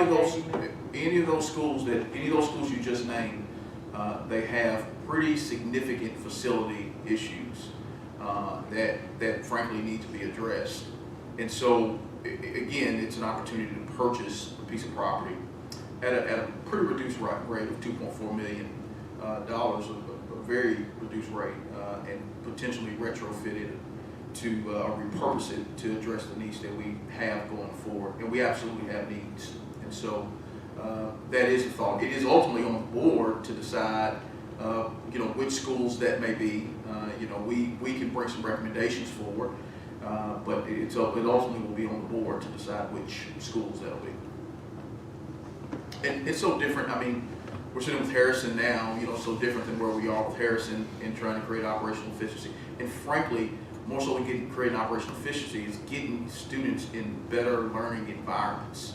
of those schools you just named, they have pretty significant facility issues that frankly need to be addressed. And so again, it's an opportunity to purchase a piece of property at a pretty reduced rate of $2.4 million, a very reduced rate, and potentially retrofit it to repurpose it to address the needs that we have going forward. And we absolutely have needs. And so that is a thought. It is ultimately on the board to decide, which schools that may be. We can bring some recommendations forward, but it ultimately will be on the board to decide which schools that'll be. And it's so different. I mean, we're sitting with Harrison now, so different than where we are with Harrison in trying to create operational efficiency. And frankly, more so than creating operational efficiency is getting students in better learning environments.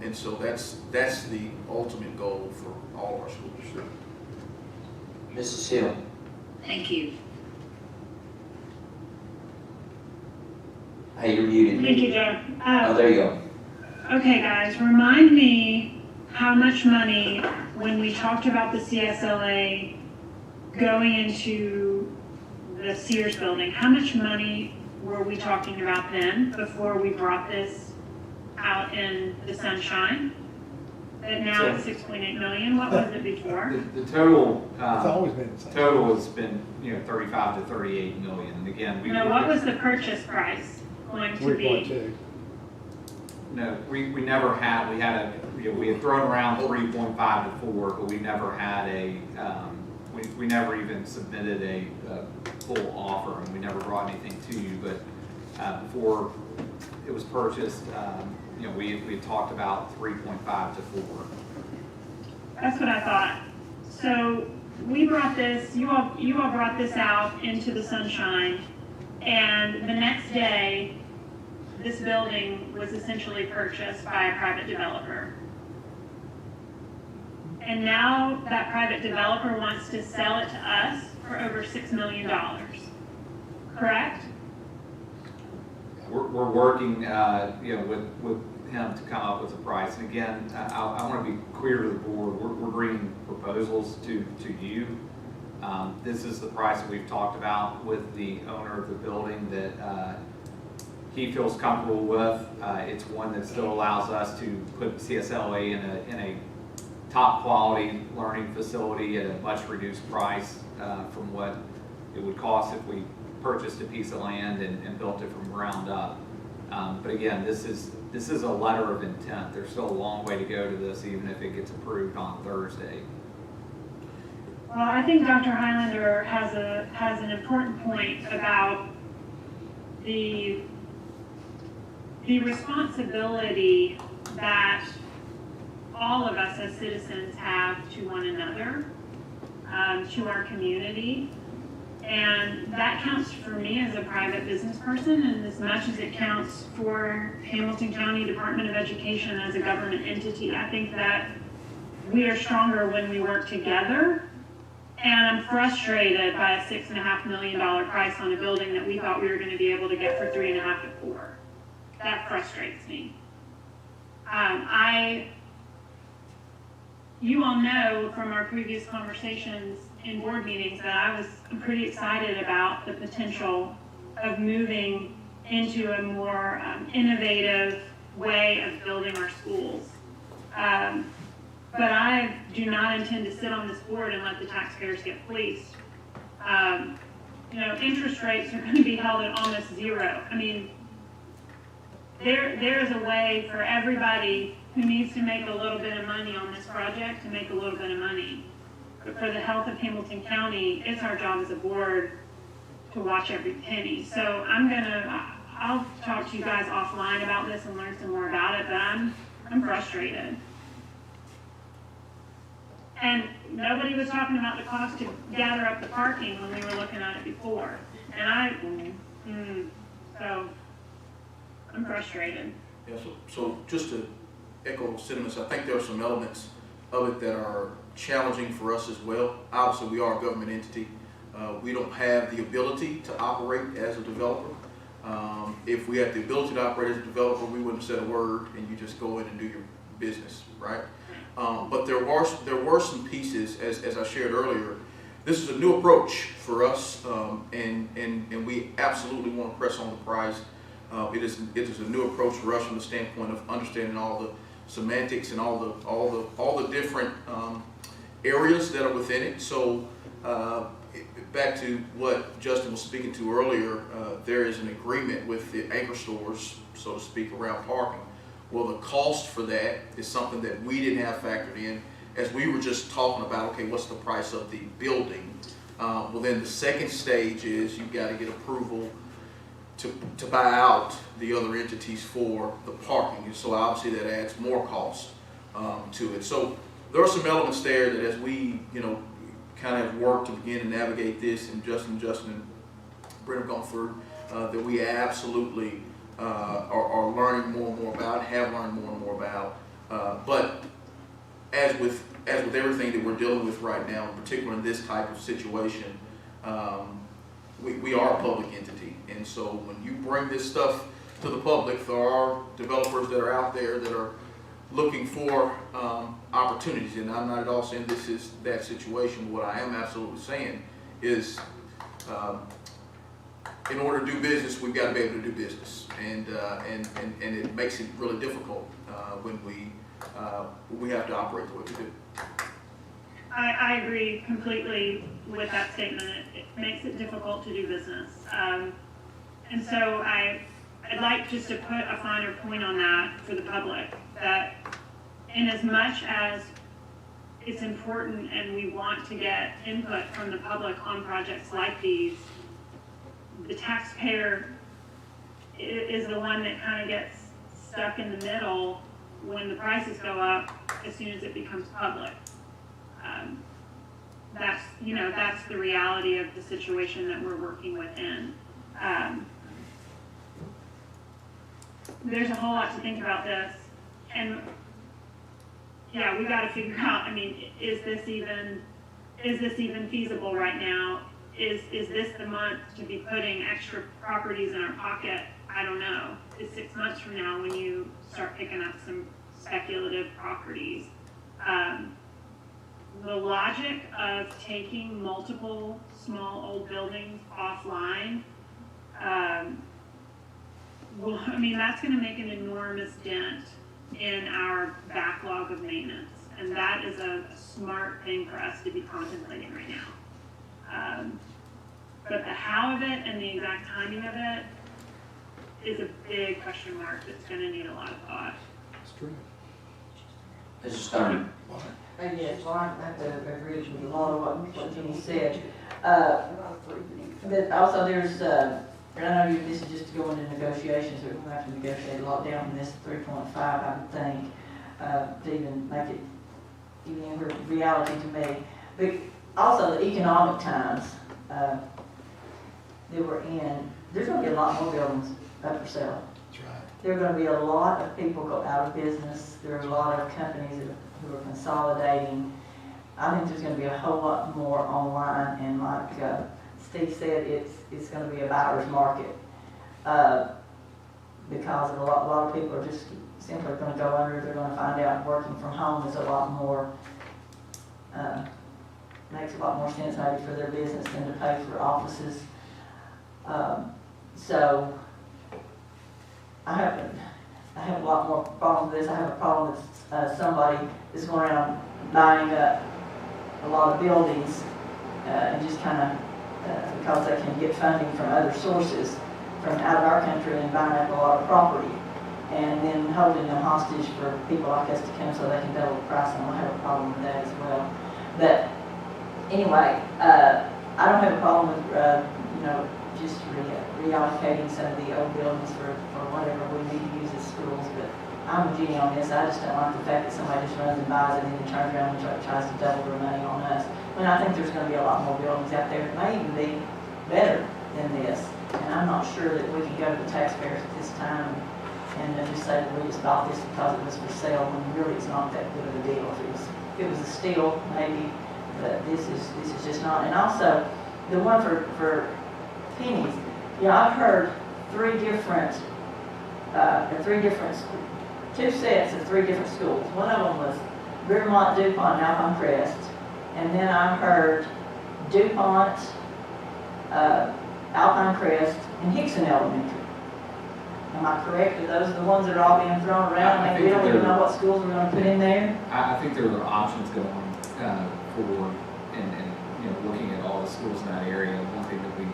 And so that's the ultimate goal for all of our school districts. Mrs. Hill. Thank you. Hey, you're muted. Thank you, John. Oh, there you go. Okay, guys, remind me how much money, when we talked about the CSLA going into the Sears building, how much money were we talking about then before we brought this out in the sunshine? That now it's 6.8 million. What was it before? The total, It's always been the same. total has been, 35 to 38 million. And again, No, what was the purchase price going to be? 3.2. No, we never had, we had we had thrown around 3.5 to 4, but we never had we never even submitted a full offer, and we never brought anything to you. But before it was purchased, we had talked about 3.5 to 4. That's what I thought. So we brought this, you all brought this out into the sunshine, and the next day, this building was essentially purchased by a private developer. And now that private developer wants to sell it to us for over $6 million. Correct? We're working, with him to come up with a price. And again, I want to be clear to the board. We're bringing proposals to you. This is the price that we've talked about with the owner of the building that he feels comfortable with. It's one that still allows us to put CSLA in a top quality learning facility at a much reduced price from what it would cost if we purchased a piece of land and built it from ground up. But again, this is a letter of intent. There's still a long way to go to this, even if it gets approved on Thursday. Well, I think Dr. Highlander has an important point about the responsibility that all of us as citizens have to one another, to our community. And that counts for me as a private business person, and as much as it counts for Hamilton County Department of Education as a government entity. I think that we are stronger when we work together. And I'm frustrated by a $6.5 million price on a building that we thought we were going to be able to get for 3.5 to 4. That frustrates me. You all know from our previous conversations in board meetings that I was pretty excited about the potential of moving into a more innovative way of building our schools. But I do not intend to sit on this board and let the taxpayers get fleeced. Interest rates are going to be held at almost zero. I mean, there is a way for everybody who needs to make a little bit of money on this project to make a little bit of money. But for the health of Hamilton County, it's our job as a board to watch every penny. So I'll talk to you guys offline about this and learn some more about it, but I'm frustrated. And nobody was talking about the cost to gather up the parking when we were looking at it before. And so I'm frustrated. Yeah, so just to echo sentiments, I think there are some elements of it that are challenging for us as well. Obviously, we are a government entity. We don't have the ability to operate as a developer. If we had the ability to operate as a developer, we wouldn't have said a word and you just go in and do your business, right? But there were some pieces, as I shared earlier. This is a new approach for us, and we absolutely want to press on the price. It is a new approach for us from the standpoint of understanding all the semantics and all the different areas that are within it. So back to what Justin was speaking to earlier, there is an agreement with the anchor stores, so to speak, around parking. Well, the cost for that is something that we didn't have factored in as we were just talking about, okay, what's the price of the building? Well, then the second stage is you've got to get approval to buy out the other entities for the parking. And so obviously that adds more cost to it. So there are some elements there that as we, kind of work to begin to navigate this, and Justin and Brent have gone through, that we absolutely are learning more and more about, have learned more and more about. But as with everything that we're dealing with right now, in particular in this type of situation, we are a public entity. And so when you bring this stuff to the public, there are developers that are out there that are looking for opportunities, and I'm not at all saying this is that situation. What I am absolutely saying is, in order to do business, we've got to be able to do business, and it makes it really difficult when we have to operate the way we do. I agree completely with that statement. It makes it difficult to do business. And so I'd like just to put a finer point on that for the public, that in as much as it's important and we want to get input from the public on projects like these, the taxpayer is the one that kind of gets stuck in the middle when the prices go up as soon as it becomes public. That's the reality of the situation that we're working within. There's a whole lot to think about this, and yeah, we got to figure out. I mean, is this even feasible right now? Is this the month to be putting extra properties in our pocket? I don't know. Is 6 months from now when you start picking up some speculative properties? The logic of taking multiple small old buildings offline, that's going to make an enormous dent in our backlog of maintenance, and that is a smart thing for us to be contemplating right now. But the how of it and the exact timing of it is a big question mark that's going to need a lot of thought. That's true. This is starting. Yes, well, I have to agree with a lot of what Jenny said. But also there's, and I know this is just to go into negotiations, so we're going to have to negotiate a lot down from this 3.5, I would think, to even make it even in reality to me. But also the economic times that we're in, there's going to be a lot more buildings up for sale. That's right. There are going to be a lot of people go out of business. There are a lot of companies who are consolidating. I think there's going to be a whole lot more online, and like Steve said, it's going to be a buyer's market because a lot of people are just simply going to go under. They're going to find out working from home is a lot more, makes a lot more sense maybe for their business than to pay for offices. So I have a lot more problem with this. I have a problem with somebody is going around buying up a lot of buildings and just kind of because they can get funding from other sources from out of our country and buying up a lot of property and then holding them hostage for people like us to come so they can double the price, and I have a problem with that as well. But anyway, I don't have a problem with just reallocating some of the old buildings for whatever we need to use as schools, but I'm with Jenny on this. I just don't like the fact that somebody just runs and buys it and then turns around and tries to double their money on us. When I think there's going to be a lot more buildings out there that may even be better than this. And I'm not sure that we can go to the taxpayers at this time and just say that we just bought this because it was for sale when really it's not that good of a deal. If it was a steal, maybe, but this is just not. And also, the one for pennies, I've heard two sets of three different schools. One of them was Rivermont, DuPont, and Alpine Crest. And then I heard DuPont, Alpine Crest, and Hickson Elementary. Am I correct? Are those the ones that are all being thrown around? I mean, we don't even know what schools we're going to put in there. I think there are options going for and looking at all the schools in that area. One thing that we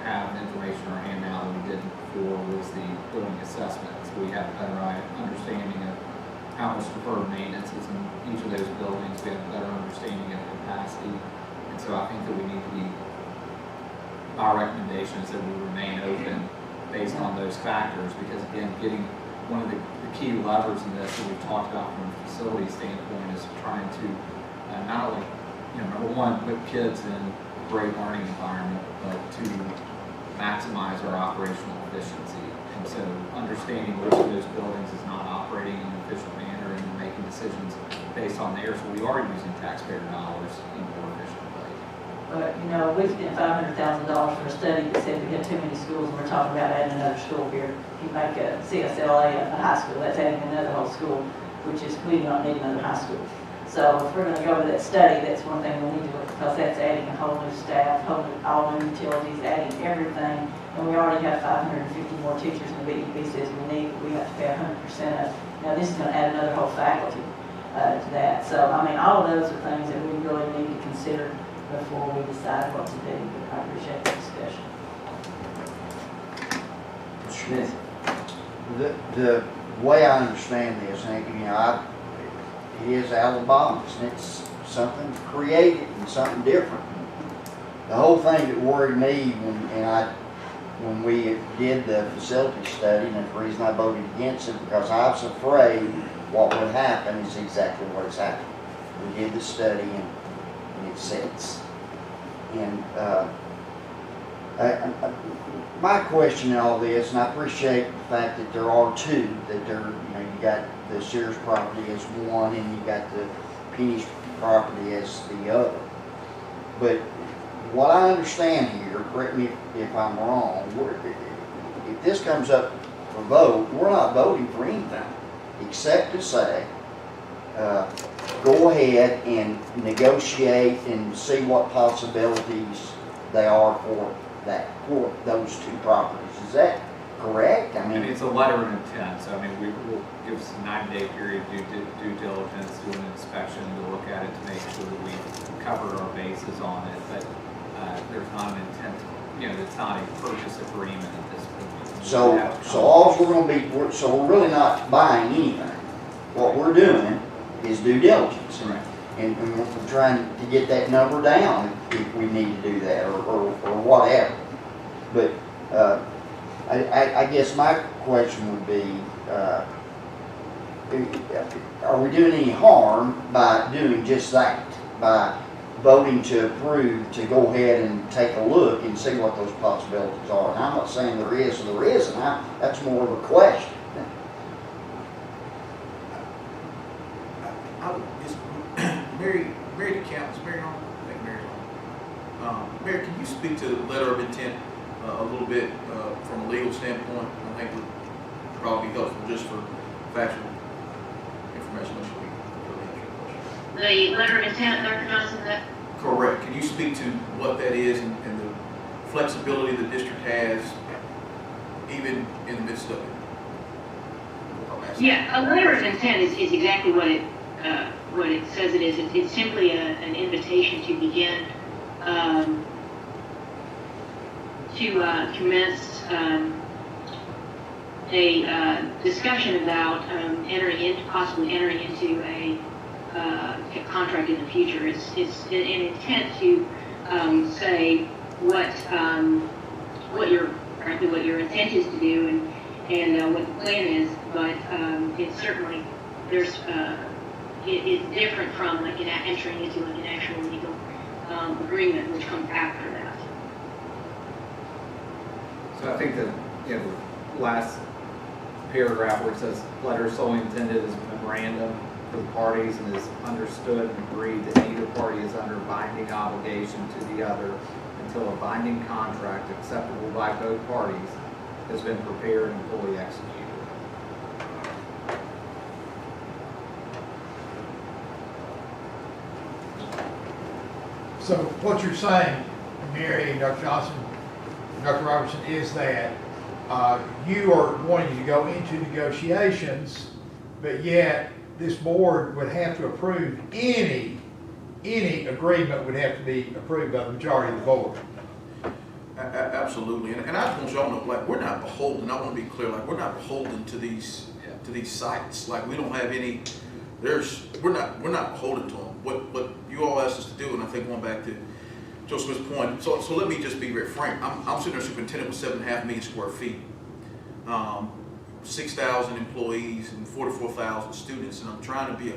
have information in our hand now that we didn't before was the building assessments. We have a better understanding of how much deferred maintenance is in each of those buildings. We have a better understanding of capacity, and so I think that we need to be. Our recommendation is that we remain open based on those factors, because again, getting one of the key levers in this that we've talked about from a facility standpoint is trying to not only, number one, put kids in a great learning environment, but to maximize our operational efficiency. And so understanding which of those buildings is not operating in an efficient manner and making decisions based on theirs, so we are using taxpayer dollars in a more efficient way. But, we spent $500,000 for a study that said we had too many schools, and we're talking about adding another school here. If you make a CSLA a high school, that's adding another whole school. which is we don't need another high school. So if we're gonna go with that study, that's one thing we need to look, because that's adding a whole new staff, all new utilities, adding everything. And we already have 550 more teachers than the BEP says we need, but we have to pay 100% of. Now this is gonna add another whole faculty to that. So, I mean, all of those are things that we really need to consider before we decide what to do. But I appreciate the discussion. Mr. Smith. The way I understand this, and it is out of the box, and it's something creative and something different. The whole thing that worried me when we did the facility study, and that's the reason I voted against it, because I was afraid what would happen is exactly what has happened. We did the study, and it sits. And my question in all this, and I appreciate the fact that there are two, that you got the Sears property as one, and you got the Penny's property as the other. But what I understand here, correct me if I'm wrong, if this comes up for vote, we're not voting for anything except to say, go ahead and negotiate and see what possibilities they are for those two properties. Is that correct? I mean, it's a letter of intent, so I mean, we'll give us a 90-day period due diligence, do an inspection to look at it to make sure that we cover our bases on it, but there's not an intent, it's not a purchase agreement at this point. So we're really not buying anything. What we're doing is due diligence. Right. And we're trying to get that number down if we need to do that or whatever. But I guess my question would be, are we doing any harm by doing just that? By voting to approve to go ahead and take a look and see what those possibilities are? And I'm not saying there is or there isn't. That's more of a question. Mary DeCamp, is Mary on? I think Mary's on. Mary, can you speak to the letter of intent a little bit from a legal standpoint? I think would probably be helpful just for factual information. The letter of intent, Dr. Johnson, that? Correct. Can you speak to what that is and the flexibility the district has, even in the midst of it? Yeah, a letter of intent is exactly what it says it is. It's simply an invitation to begin to commence a discussion about possibly entering into a contract in the future. It's an intent to say what your intent is to do and what the plan is, but it's certainly it's different from like entering into like an actual legal agreement, which comes after that. So I think that the last paragraph where it says letter solely intended as a memorandum for the parties and is understood and agreed that neither party is under binding obligation to the other until a binding contract acceptable by both parties has been prepared and fully executed. So what you're saying, Mary, Dr. Johnson, Dr. Robertson, is that you are wanting to go into negotiations, but yet this board would have to approve any agreement would have to be approved by the majority of the board. Absolutely, and I just want y'all to know, like, we're not beholden. I want to be clear, like, we're not beholden to these sites. Like, we don't have any. We're not beholden to them. What you all asked us to do, and I think going back to Joseph's point. So let me just be very frank. I'm sitting there superintendent with 7.5 million square feet, 6,000 employees and 44,000 students, and I'm trying to be a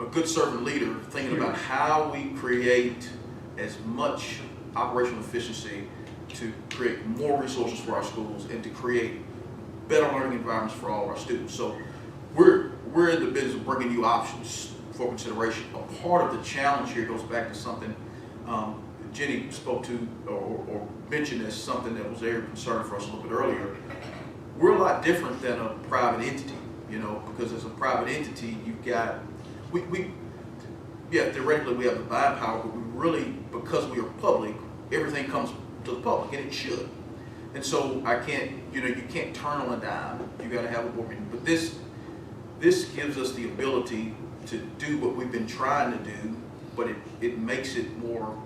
good servant leader, thinking about how we create as much operational efficiency to create more resources for our schools and to create better learning environments for all of our students. So we're in the business of bringing you options for consideration. A part of the challenge here goes back to something Jenny spoke to or mentioned as something that was very concerning for us a little bit earlier. We're a lot different than a private entity. you know, because as a private entity, you've got, yeah, theoretically we have the buying power, but we really, because we are public, everything comes to the public, and it should. And so I can't, you know, you can't turn on a dime. You got to have a board meeting. But this gives us the ability to do what we've been trying to do, but it makes it more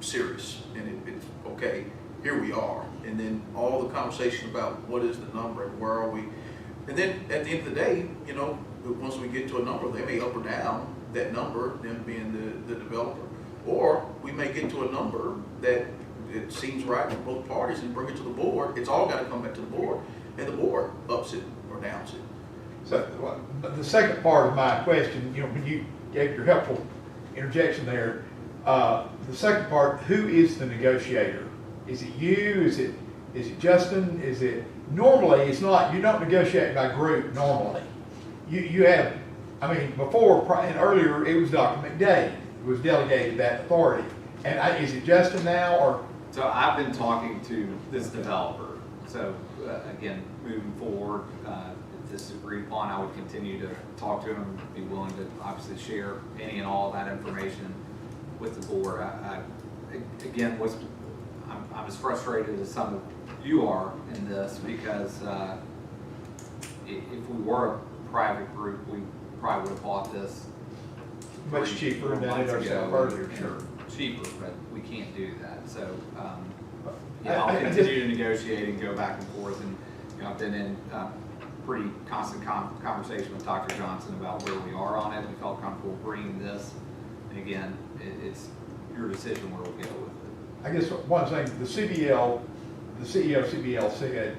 serious. And it's okay, here we are. And then all the conversation about what is the number and where are we. And then at the end of the day, you know, once we get to a number, they may up or down that number, them being the developer. Or we may get to a number that it seems right to both parties and bring it to the board. It's all got to come back to the board, and the board ups it or downs it. So the second part of my question, you know, when you gave your helpful interjection there, the second part, who is the negotiator? Is it you? Is it Justin? Is it, normally it's not, you don't negotiate by group normally. You have, I mean, before and earlier it was Dr. McDade who was delegated that authority. And is it Justin now, or? So I've been talking to this developer. So again, moving forward, if this is agreed upon, I would continue to talk to him, be willing to obviously share any and all of that information with the board. Again, I'm as frustrated as some of you are in this, because if we were a private group, we probably would have bought this much cheaper than it ourselves. Sure, cheaper, but we can't do that. So, yeah, I'll continue to negotiate and go back and forth. And you know, I've been in pretty constant conversation with Dr. Johnson about where we are on it. We felt comfortable bringing this, and again, it's your decision where we go with it. I guess one thing, the CEO of CBL said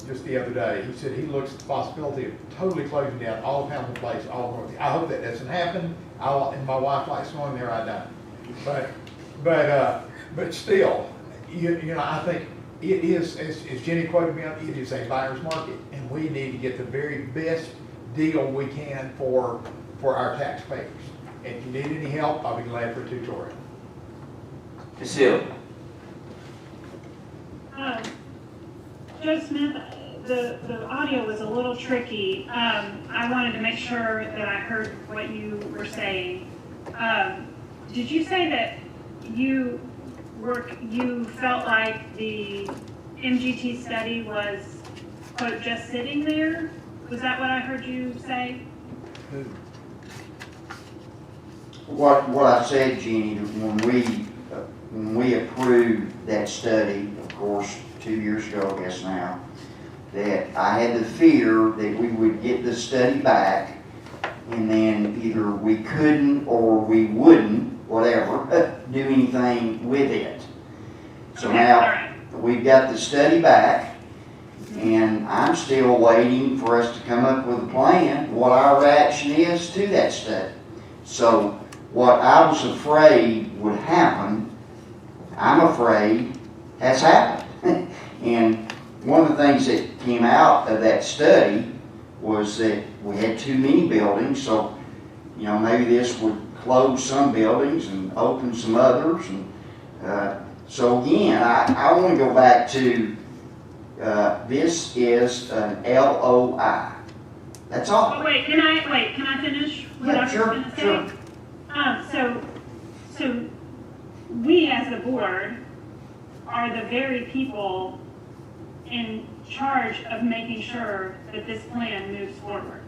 just the other day, he said he looks at the possibility of totally closing down all of Hamilton Place, all of North. I hope that doesn't happen. And my wife likes going there, I don't. But still, you know, I think it is, as Jenny quoted me on, it is a buyer's market, and we need to get the very best deal we can for our taxpayers. And if you need any help, I'll be glad for a tutorial. Ms. Hill. Joe Smith, the audio was a little tricky. I wanted to make sure that I heard what you were saying. Did you say that you felt like the MGT study was, quote, just sitting there? Was that what I heard you say? What I said, Jeannie, when we approved that study, of course, 2 years ago, I guess now, that I had the fear that we would get the study back, and then either we couldn't or we wouldn't, whatever, do anything with it. So now we've got the study back, and I'm still waiting for us to come up with a plan, what our reaction is to that study. So what I was afraid would happen, I'm afraid has happened. And one of the things that came out of that study was that we had too many buildings, so you know, maybe this would close some buildings and open some others. And so again, I want to go back to this is an LOI. That's all. Oh, can I finish what I was going to say? Sure. So we as the board are the very people in charge of making sure that this plan moves forward.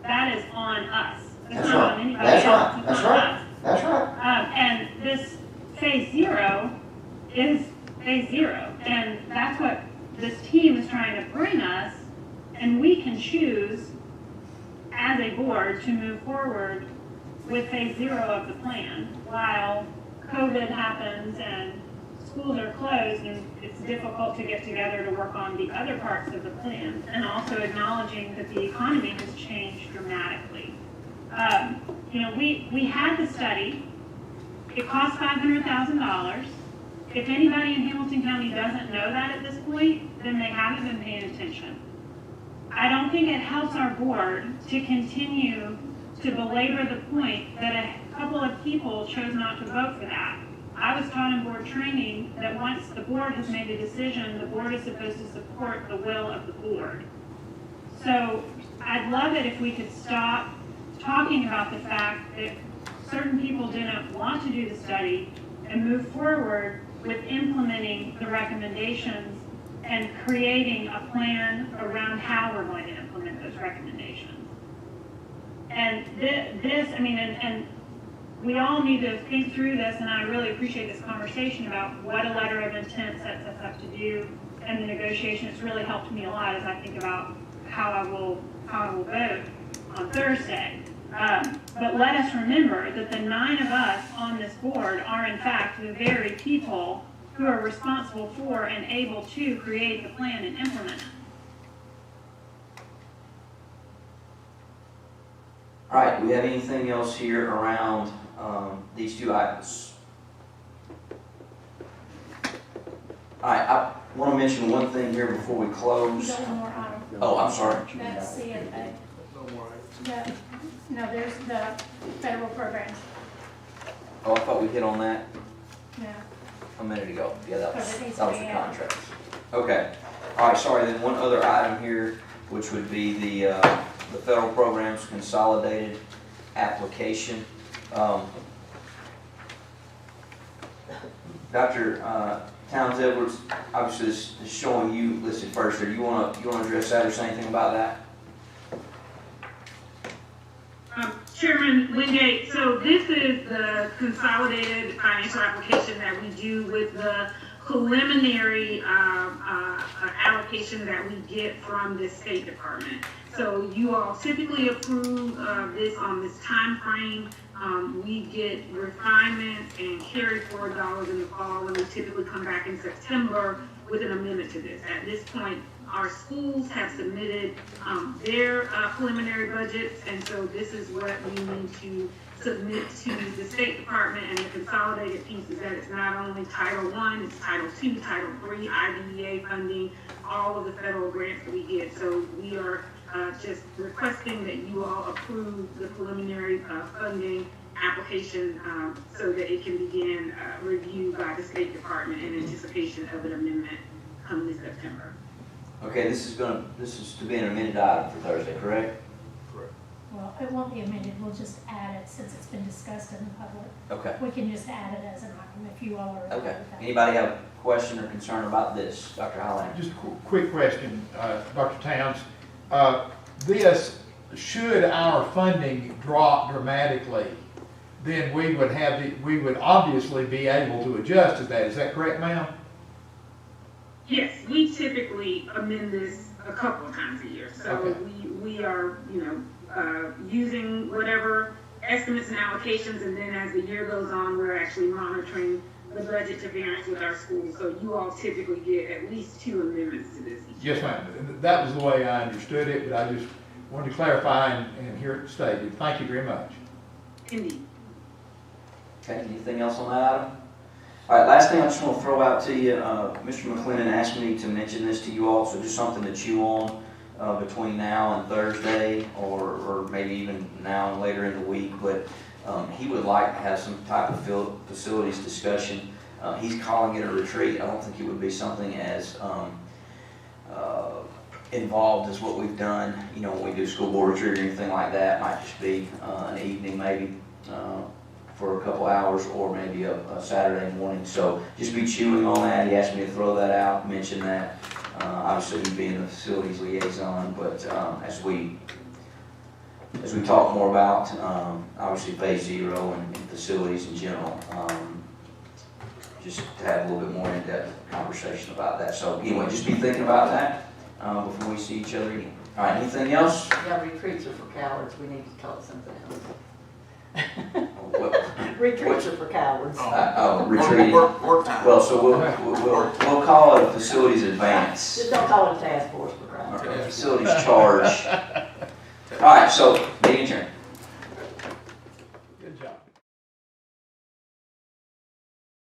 That is on us. It's not on anybody else. It's on us. That's right. And this phase 0 is phase 0. And that's what this team is trying to bring us. And we can choose as a board to move forward with phase 0 of the plan while COVID happens and schools are closed and it's difficult to get together to work on the other parts of the plan, and also acknowledging that the economy has changed dramatically. You know, we had the study. It cost $500,000. If anybody in Hamilton County doesn't know that at this point, then they haven't been paying attention. I don't think it helps our board to continue to belabor the point that a couple of people chose not to vote for that. I was taught in board training that once the board has made a decision, the board is supposed to support the will of the board. So I'd love it if we could stop talking about the fact that certain people didn't want to do the study and move forward with implementing the recommendations and creating a plan around how we're going to implement those recommendations. And and we all need to think through this, and I really appreciate this conversation about what a letter of intent sets us up to do, and the negotiation has really helped me a lot as I think about how I will vote on Thursday. But let us remember that the 9 of us on this board are in fact the very people who are responsible for and able to create the plan and implement it. All right, do we have anything else here around these two items? All right, I want to mention one thing here before we You close. got one more item. Oh, I'm sorry. That's CFA. No, there's the federal programs. Oh, I thought we hit on that No. a minute ago. Yeah, that was Because it needs the to be added. contracts. Okay. All right, sorry, then one other item here, which would be the federal programs consolidated application. Dr. Towns Edwards, obviously this is showing you listed first. Do you want to address that or say anything about that? Chairman Wingate, so this is the consolidated financial application that we do with the preliminary allocation that we get from the State Department. So you all typically approve this on this time frame. We get refinements and carry forward dollars in the fall, and we typically come back in September with an amendment to this. At this point, our schools have submitted their preliminary budgets, and so this is what we need to submit to the State Department. And the consolidated piece is that it's not only Title I, it's Title II, Title III, IDEA funding, all of the federal grants that we get. So we are just requesting that you all approve the preliminary funding application so that it can begin review by the State Department in anticipation of an amendment come this September. Okay, this is to be an amended item for Thursday, correct? Well, it won't be amended, we'll just add it since it's been discussed in the public. Okay. We can just add it as an item if you all are okay with Okay. that. Anybody have a question or concern about this, Dr. Highlander? Just a quick question, Dr. Towns. Should our funding drop dramatically, then we would obviously be able to adjust to that. Is that correct, ma'am? Yes, we typically amend this a couple of times a year. So Okay. we are, using whatever estimates and allocations, and then as the year goes on, we're actually monitoring the budget to variance with our schools. So you all typically get at least 2 amendments to this each year. Yes, ma'am. That was the way I understood it, but I just wanted to clarify and hear it stated. Thank you very much. Indeed. Okay, anything else on that item? All right, last thing I just want to throw out to you, Mr. McLennan asked me to mention this to you all, so just something to chew on between now and Thursday, or maybe even now and later in the week, but he would like to have some type of facilities discussion. He's calling it a retreat. I don't think it would be something as involved as what we've done, when we do school board retreat or anything like that. It might just be an evening maybe for a couple hours, or maybe a Saturday morning. So just be chewing on that. He asked me to throw that out, mention that. Obviously he'd be in the facilities liaison, but as we talk more about obviously phase 0 and facilities in general, just to have a little bit more in-depth conversation about that. So anyway, just be thinking about that before we see each other again. All right, anything else? Yeah, retreats are for cowards, we need to talk something else. What? Retreats are for cowards. Retreat. Work time. Well, so we'll call it a facilities advance. Just don't call it a task force for crying out loud. Facilities charge. All right, so meeting adjourned.